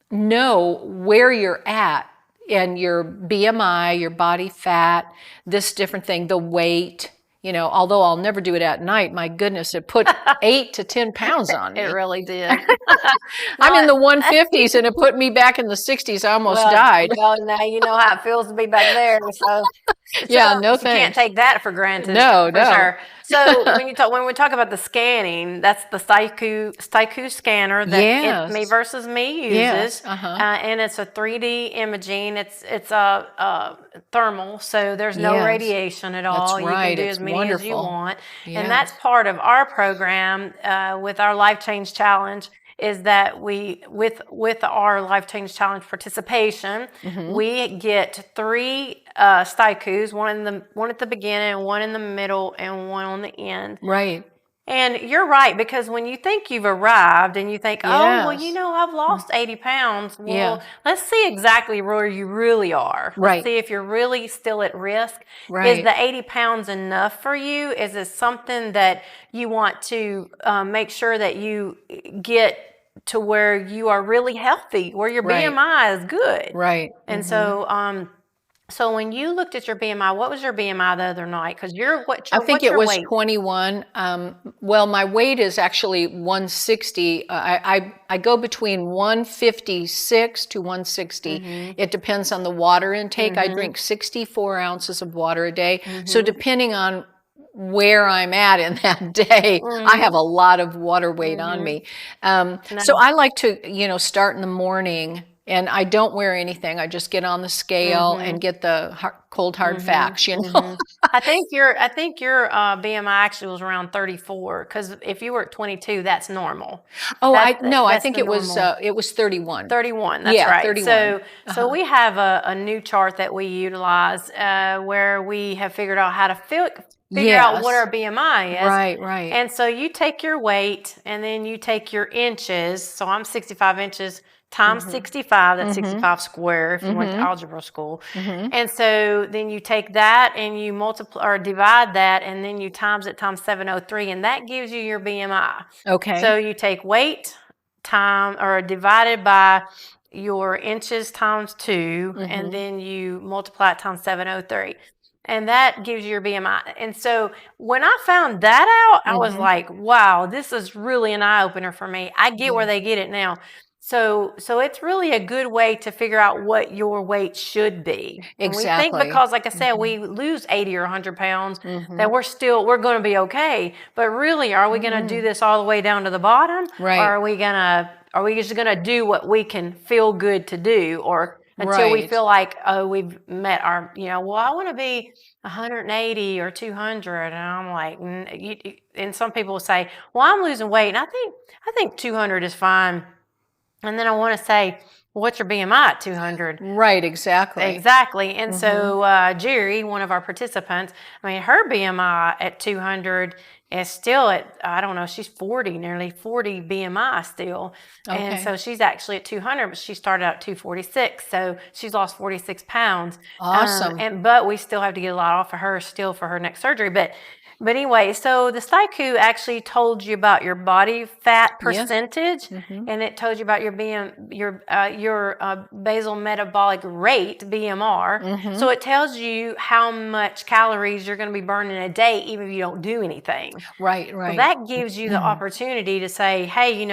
know where you're at and your BMI, your body fat, this different thing, the weight. You know, although I'll never do it at night, my goodness, it put 8 to 10 pounds on me. It really did. I'm in the 150s and it put me back in the 60s. I almost died. Well, now you know how it feels to be back there. So Yeah, no you thanks. can't take that for granted. No, for no. Sure. So when we talk about the scanning, that's the Staiku scanner that Yes. Me Versus Me uses, Yes, and it's a 3D imaging. It's a thermal, so there's no Yes. radiation at all. That's right. You can do It's as many as you wonderful. want, Yes. and that's part of our program with our Life Change Challenge. Is that we with our Life Change Challenge participation, we get 3 staikus, one at the beginning, one in the middle, and one on the end. Right. And you're right, because when you think you've arrived and you think, oh, well, Yes. you know, I've lost 80 pounds. Well, Yeah. let's see exactly where you really are. Right. Let's see if you're really still at risk. Right. Is the 80 pounds enough for you? Is it something that you want to make sure that you get to where you are really healthy, where your Right. BMI is good? Right. And so, so when you looked at your BMI, what was your BMI the other night? Because I think what's it your was weight? 21. Well, my weight is actually 160. I go between 156 to 160. It depends on the water intake. I drink 64 ounces of water a day. So depending on where I'm at in that day, I have a lot of water weight on me. So I like to, you know, start in the morning. And I don't wear anything. I just get on the scale and get the cold hard facts, you know. I think your BMI actually was around 34, because if you were at 22, that's normal. Oh, I That's think the it was normal. 31. 31, that's Yeah, right. 31. So we have a new chart that we utilize where we have figured out how to figure out what Yes. our BMI is. Right. And so you take your weight and then you take your inches. So I'm 65 inches times 65. That's 65 square if you went to algebra school. And so then you take that and you multiply or divide that, and then you times it times 703, and that gives you your BMI. Okay. So you take weight time or divided by your inches times 2, and then you multiply it times 703. And that gives you your BMI. And so when I found that out, I was like, wow, this is really an eye-opener for me. I get where they get it now. So it's really a good way to figure out what your weight should be. And we think Exactly. because, like I said, we lose 80 or 100 pounds, that we're going to be okay. But really, are we going to do this all the way down to the bottom? Right. Or are we just going to do what we can feel good to do, or until we Right. feel like, oh, we've met our, well, I want to be 180 or 200. And I'm like, and some people will say, well, I'm losing weight, and I think 200 is fine. And then I want to say, well, what's your BMI at 200? Right, exactly. Exactly. And so Jerry, one of our participants, her BMI at 200 is still at, I don't know, she's 40, nearly 40 BMI still. And Okay. so she's actually at 200, but she started out at 246. So she's lost 46 pounds. Awesome. But we still have to get a lot off of her still for her next surgery. But anyway, so the Staiku actually told you about your body fat percentage, and it told you about your basal metabolic rate, BMR. So it tells you how much calories you're going to be burning a day, even if you don't do anything. Right. So that gives you the opportunity to say, hey,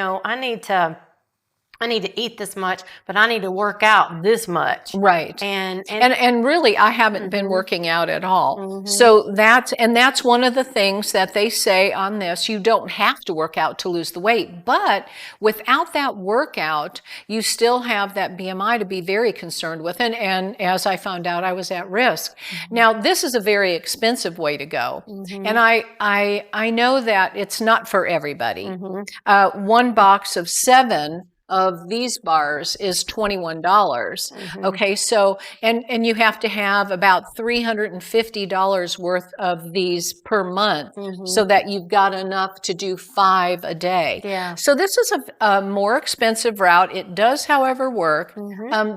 I need to eat this much, but I need to work out this much. Right. And really, I haven't been working out at all. So that's one of the things that they say on this. You don't have to work out to lose the weight, but without that workout, you still have that BMI to be very concerned with. And as I found out, I was at risk. Now, this is a very expensive way to go. And I know that it's not for everybody. One box of 7 of these bars is $21. Okay, so and you have to have about $350 worth of these per month, so that you've got enough to do 5 a day. Yeah. So this is a more expensive route. It does, however, work.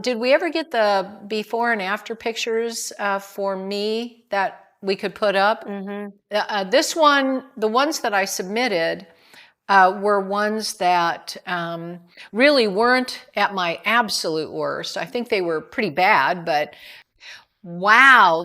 Did we ever get the before and after pictures for me that we could put up? This one, the ones that I submitted, were ones that really weren't at my absolute worst. I think they were pretty bad, but wow.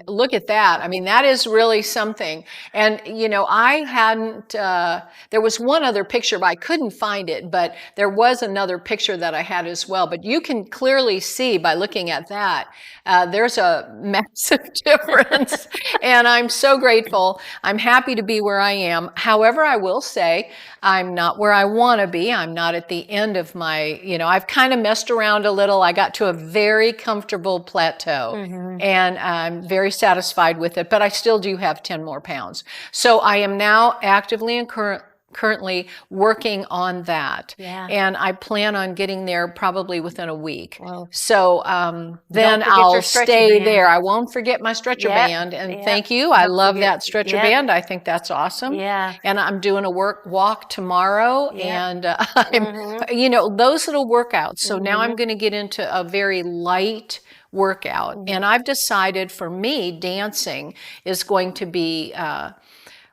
Look at that. That is really something. And, I hadn't, there was one other picture, but I couldn't find it, but there was another picture that I had as well. But you can clearly see by looking at that, there's a massive difference. And I'm so grateful. I'm happy to be where I am. However, I will say I'm not where I want to be. I'm not at the end of my, I've kind of messed around a little. I got to a very comfortable plateau. And I'm very satisfied with it, but I still do have 10 more pounds. So I am now actively and currently working on that. Yeah. And I plan on getting there probably within a week. Well, so then forget I'll your stretcher stay band. there. I won't forget my stretcher band. And thank you. I love that stretcher band. I think that's awesome. Yeah. And I'm doing a walk tomorrow. And I'm, those little workouts. So now I'm going to get into a very light workout. And I've decided for me, dancing is going to be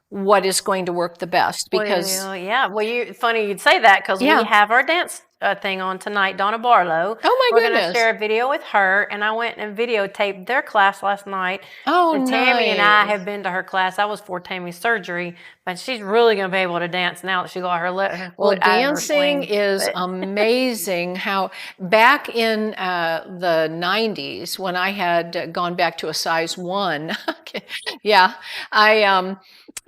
what is going to work the best, because funny you'd say that, because we have our dance thing on tonight, Donna Barlow. Oh my We're goodness. going to share a video with her, and I went and videotaped their class last night. Oh, and Tammy and I nice. have been to her class. I was for Tammy's surgery, but she's really going to be able to dance now that she got her Well, foot out of her dancing sling. is amazing. How back in the 90s, when I had gone back to a size 1,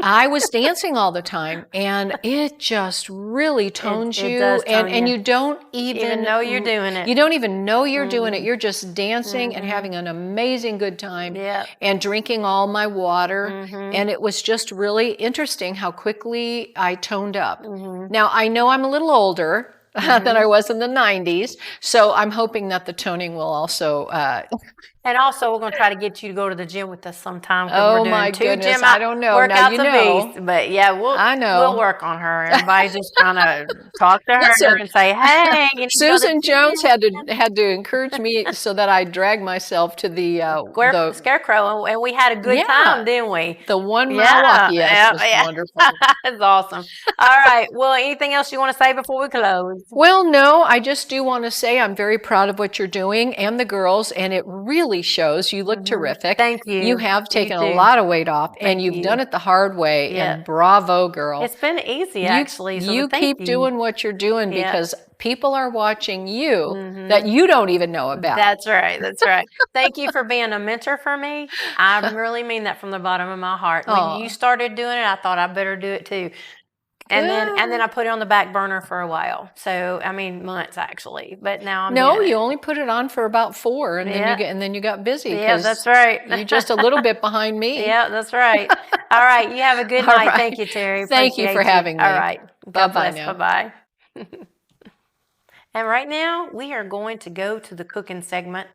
I was dancing all the time, and it just really tones It you, does tone and you. you don't even know you're doing it. You don't even know you're doing it. You're just dancing and having an amazing good time, and drinking all my water. And it was just really interesting how quickly I toned up. Now, I know I'm a little older than I was in the 90s, so I'm hoping that the toning will also And also, we're going to try to get you to go to the gym with us sometime because Oh we're my doing 2 goodness, gym I don't know. Now workouts you a know. piece. But yeah, I know. we'll work on her. Everybody's just trying to talk to her Listen, and say, "Hey, you need to go to Susan the gym." Jones had to encourage me so that I drag myself to the Scarecrow, and we had a good Yeah. time, didn't we? 1-mile walk. Yes, it was yeah. wonderful. That's awesome. All right. Well, anything else you want to say before we close? Well, no, I just do want to say I'm very proud of what you're doing and the girls, and it really shows. You look terrific. Thank you. You have You taken a too. lot of weight off, and Thank you've you. done it the hard way. Yeah. And bravo, girl. It's been easy, actually. So you thank keep you. doing what you're doing Yeah. because people are watching you that you don't even know about. That's right. That's right. Thank you for being a mentor for me. I really mean that from the bottom of my heart. When you started doing it, I thought I better do it too. And then I put it on the back burner for a while. So I mean months actually. But now I'm doing you it. only put it on for about 4, and then you got busy. Yeah, that's right. You're just a little bit behind me. Yeah, that's right. All right. You have a good All night. right. Thank you, Terry. Thank you for Appreciate having me. All right. God Bye-bye bless. now. Bye-bye. And right now, we are going to go to the cooking segment.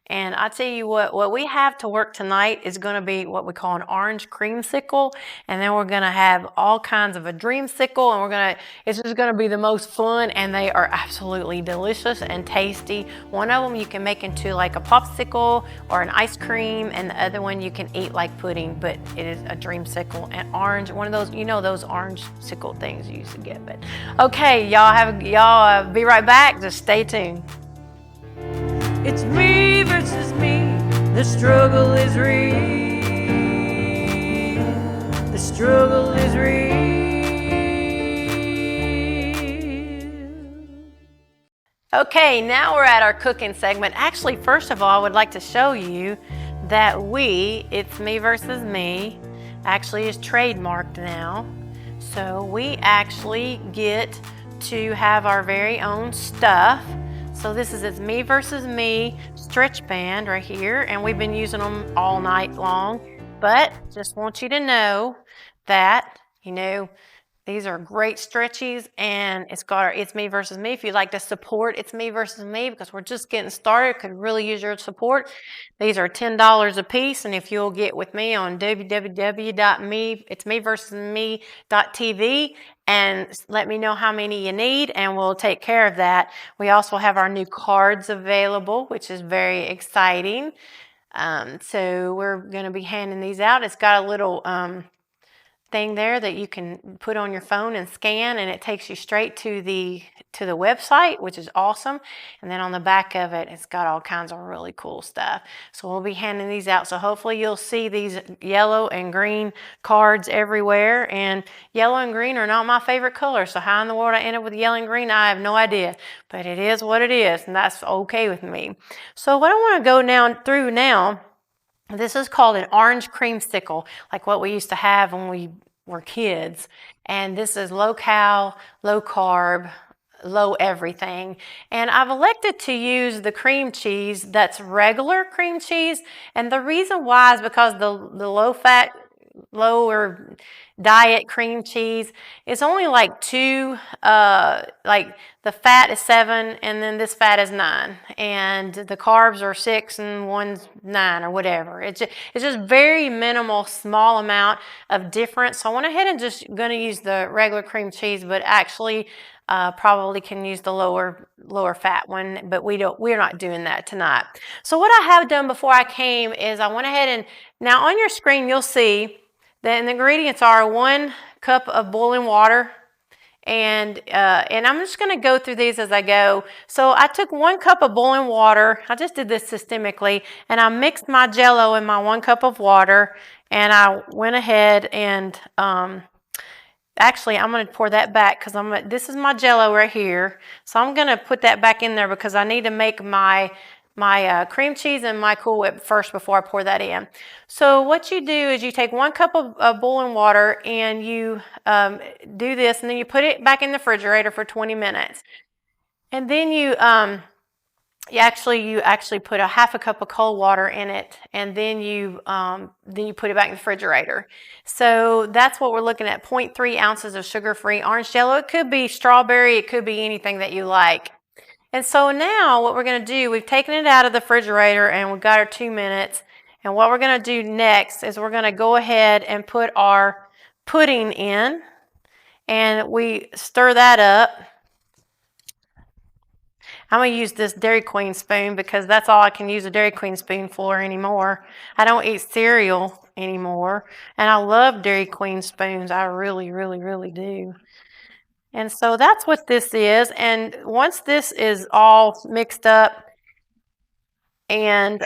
And I tell you what we have to work tonight is going to be what we call an orange creamsicle. And then we're going to have all kinds of a dreamsicle. And it's just going to be the most fun. And they are absolutely delicious and tasty. One of them you can make into like a popsicle or an ice cream. And the other one you can eat like pudding, but it is a dreamsicle. And orange, one of those, those orange sickle things you used to get. But okay, y'all be right back. Just stay tuned. It's me versus me, the struggle is real. The struggle is real. Okay, now we're at our cooking segment. Actually, first of all, I would like to show you that It's Me Versus Me, actually is trademarked now. So we actually get to have our very own stuff. So this is It's Me Versus Me stretch band right here, and we've been using them all night long. But just want you to know that, these are great stretchies, and it's got our It's Me Versus Me. If you'd like to support It's Me Versus Me, because we're just getting started, could really use your support. These are $10 a piece, and if you'll get with me on www.itsmeversusme.tv and let me know how many you need, and we'll take care of that. We also have our new cards available, which is very exciting. So we're going to be handing these out. It's got a little thing there that you can put on your phone and scan, and it takes you straight to the website, which is awesome. And then on the back of it, it's got all kinds of really cool stuff. So we'll be handing these out. So hopefully you'll see these yellow and green cards everywhere. And yellow and green are not my favorite color. So how in the world I ended up with yellow and green, I have no idea. But it is what it is, and that's okay with me. So what I want to go through now, this is called an orange creamsicle, like what we used to have when we were kids. And this is low cal, low carb, low everything. And I've elected to use the cream cheese that's regular cream cheese. And the reason why is because the low fat, lower diet cream cheese is only like 2, like the fat is 7 and then this fat is 9, and the carbs are 6 and one's 9 or whatever. It's just very minimal, small amount of difference. So I went ahead and just going to use the regular cream cheese, but actually probably can use the lower fat one, but we're not doing that tonight. So what I have done before I came is I went ahead and, now on your screen you'll see that the ingredients are 1 cup of boiling water, and I'm just going to go through these as I go. So I took 1 cup of boiling water. I just did this systemically, and I mixed my Jell-O in my 1 cup of water, and I went ahead and actually I'm going to pour that back because this is my Jell-O right here. So I'm going to put that back in there because I need to make my cream cheese and my Cool Whip first before I pour that in. So what you do is you take 1 cup of boiling water and you do this, and then you put it back in the refrigerator for 20 minutes. And then you actually put a half a cup of cold water in it, and then you put it back in the refrigerator. So that's what we're looking at, 0.3 ounces of sugar-free orange Jell-O. It could be strawberry, it could be anything that you like. And so now what we're going to do, we've taken it out of the refrigerator and we've got our 2 minutes. And what we're going to do next is we're going to go ahead and put our pudding in. And we stir that up. I'm going to use this Dairy Queen spoon because that's all I can use a Dairy Queen spoon for anymore. I don't eat cereal anymore. And I love Dairy Queen spoons. I really, really, really do. And so that's what this is. And once this is all mixed up, and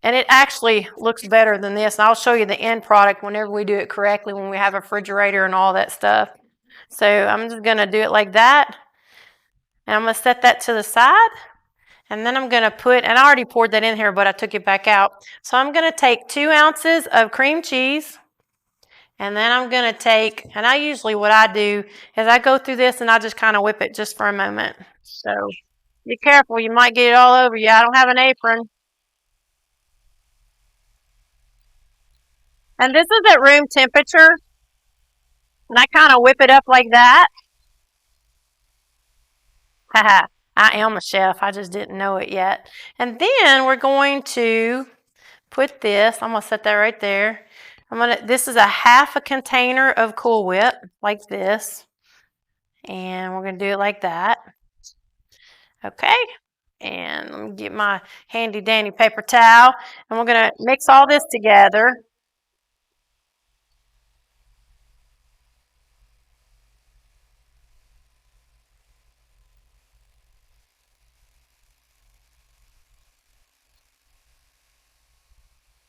it actually looks better than this. And I'll show you the end product whenever we do it correctly, when we have a refrigerator and all that stuff. So I'm just going to do it like that. And I'm going to set that to the side. And then I'm going to put, and I already poured that in here, but I took it back out. So I'm going to take 2 ounces of cream cheese. And then I'm going to take, and I usually, what I do is I go through this and I just kind of whip it just for a moment. So be careful, you might get it all over you. I don't have an apron. And this is at room temperature. And I kind of whip it up like that. Haha, I am a chef. I just didn't know it yet. And then we're going to put this, I'm going to set that right there. This is a half a container of Cool Whip, like this. And we're going to do it like that. Okay. And let me get my handy dandy paper towel. And we're going to mix all this together.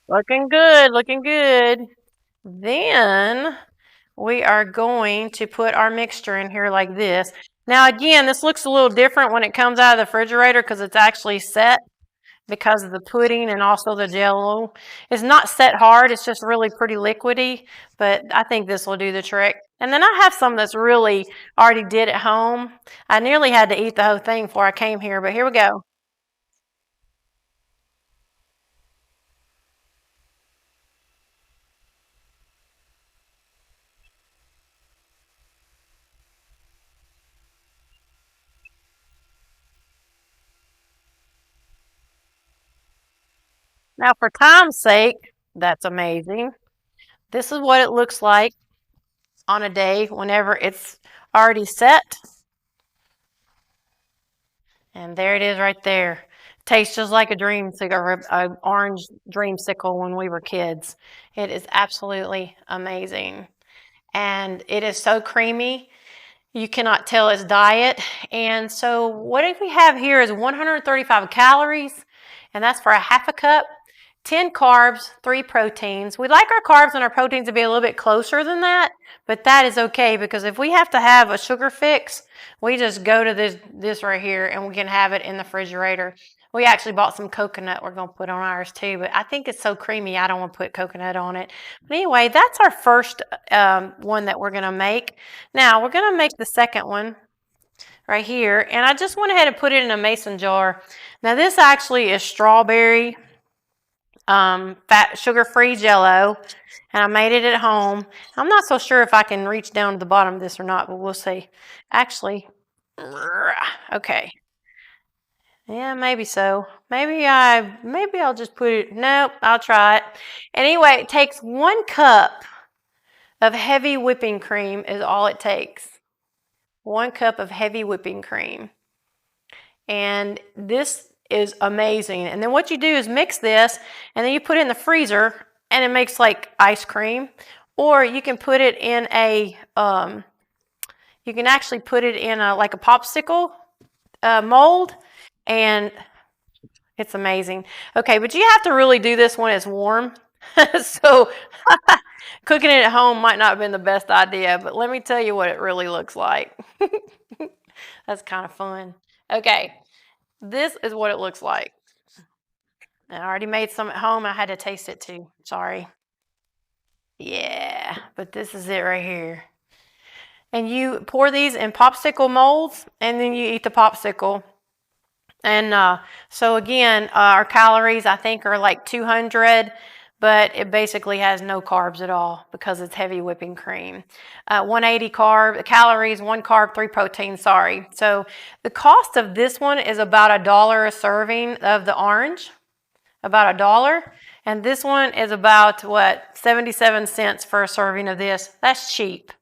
Looking good, looking good. Then we are going to put our mixture in here like this. Now again, this looks a little different when it comes out of the refrigerator because it's actually set because of the pudding and also the Jell-O. It's not set hard, it's just really pretty liquidy, but I think this will do the trick. And then I have some that's really already did at home. I nearly had to eat the whole thing before I came here, but here we go. Now for time's sake, that's amazing. This is what it looks like on a day whenever it's already set. And there it is right there. Tastes just like a dreamsicle, or an orange dreamsicle when we were kids. It is absolutely amazing. And it is so creamy. You cannot tell it's diet. And so what we have here is 135 calories, and that's for a half a cup. 10 carbs, 3 proteins. We like our carbs and our proteins to be a little bit closer than that, but that is okay because if we have to have a sugar fix, we just go to this right here and we can have it in the refrigerator. We actually bought some coconut we're going to put on ours too, but I think it's so creamy I don't want to put coconut on it. But anyway, that's our first one that we're going to make. Now we're going to make the second one right here, and I just went ahead and put it in a mason jar. Now this actually is strawberry fat sugar-free Jell-O, and I made it at home. I'm not so sure if I can reach down to the bottom of this or not, but we'll see. Actually, okay. Yeah, maybe so. Maybe I'll just put it, nope, I'll try it. Anyway, it takes 1 cup of heavy whipping cream is all it takes. 1 cup of heavy whipping cream. And this is amazing. And then what you do is mix this, and then you put it in the freezer, and it makes like ice cream. Or you can put it in a, you can actually put it in like a popsicle mold, and it's amazing. Okay, but you have to really do this when it's warm. So cooking it at home might not have been the best idea, but let me tell you what it really looks like. That's kind of fun. Okay. This is what it looks like. I already made some at home. I had to taste it too. Sorry. Yeah, but this is it right here. And you pour these in popsicle molds, and then you eat the popsicle. And so again, our calories I think are like 200, but it basically has no carbs at all because it's heavy whipping cream. 180 calories, 1 carb, 3 protein, sorry. So the cost of this one is about $1 a serving of the orange, about $1. And this one is about, what, 77 cents for a serving of this. That's cheap.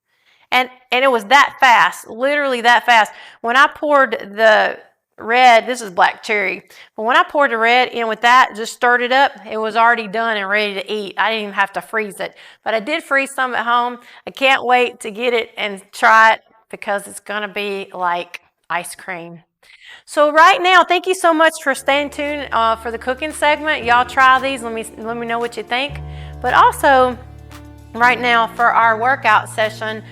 And it was that fast, literally that fast. When I poured the red, this is black cherry, but when I poured the red in with that, just stirred it up, it was already done and ready to eat. I didn't even have to freeze it. But I did freeze some at home. I can't wait to get it and try it because it's going to be like ice cream. So right now, thank you so much for staying tuned for the cooking segment. Y'all try these. Let me know what you think. But also, right now for our workout session,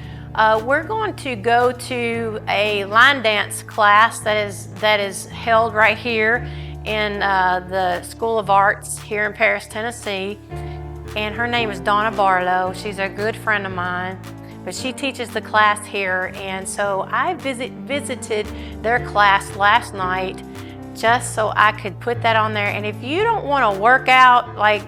we're going to go to a line dance class that is held right here in the School of Arts here in Paris, Tennessee. And her name is Donna Barlow. She's a good friend of mine, but she teaches the class here. And so I visited their class last night just so I could put that on there. And if you don't want to work out, like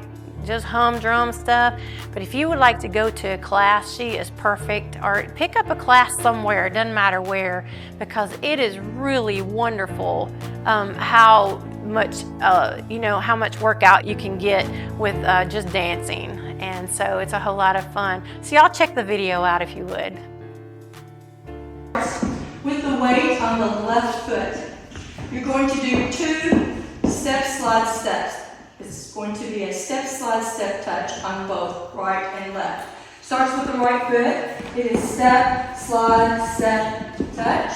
just humdrum stuff, but if you would like to go to a class, she is perfect. Or pick up a class somewhere, it doesn't matter where, because it is really wonderful how much how much workout you can get with just dancing. And so it's a whole lot of fun. So y'all check the video out if you would. With the weight on the left foot, you're going to do 2 step, slide, steps. It's going to be a step, slide, step touch on both right and left. Starts with the right foot. It is step, slide, step, touch.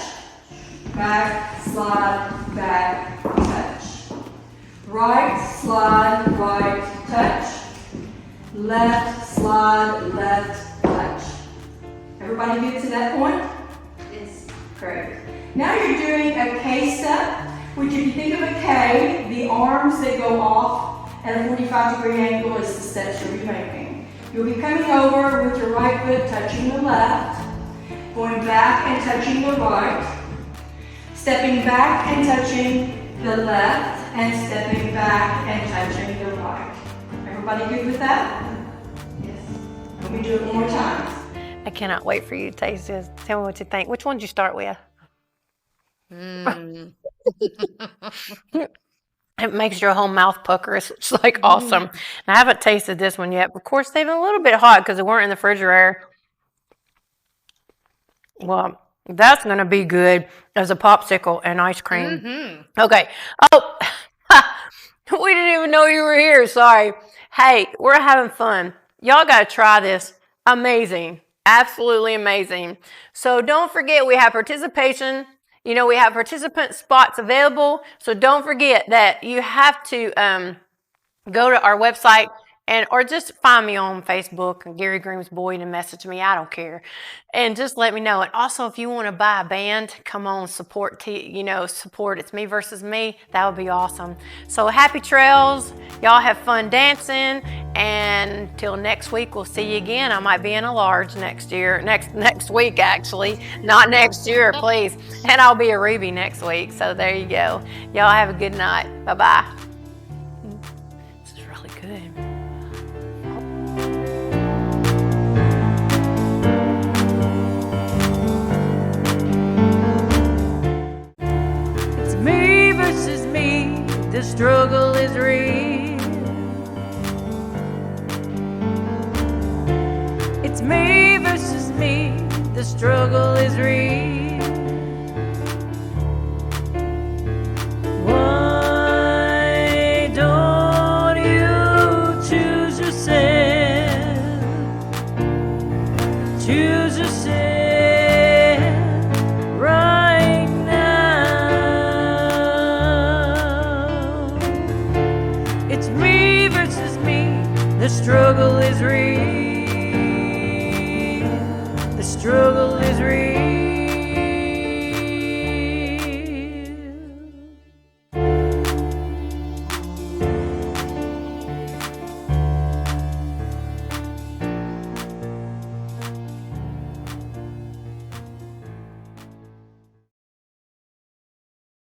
Back, slide, back, touch. Right, slide, right, touch. Left, slide, left, touch. Everybody get to that point? It's great. Now you're doing a K step, which if you think of a K, the arms that go off at a 45-degree angle is the steps you'll be making. You'll be coming over with your right foot touching the left, going back and touching the right, stepping back and touching the left, and stepping back and touching the right. Everybody good with that? Yes. Let me do it one more time. I cannot wait for you to taste this. Tell me what you think. Which one did you start with? It makes your whole mouth pucker. It's like awesome. And I haven't tasted this one yet. Of course, they've been a little bit hot because they weren't in the refrigerator. Well, that's going to be good as a popsicle and ice cream. Okay. Oh, we didn't even know you were here. Sorry. Hey, we're having fun. Y'all got to try this. Amazing. Absolutely amazing. So don't forget, we have participation. You know, we have participant spots available. So don't forget that you have to go to our website or just find me on Facebook and Gary Grooms Boyd and message me. I don't care. And just let me know. And also, if you want to buy a band, come on, support. It's Me Versus Me. That would be awesome. So happy trails. Y'all have fun dancing. And till next week, we'll see you again. I might be in a large next year. Next week, actually. Not next year, please. And I'll be a Ruby next week. So there you go. Y'all have a good night. Bye-bye. This is really good. Me versus me, the struggle is real. It's me versus me, the struggle is real. Why don't you choose yourself? Choose yourself. The struggle is real.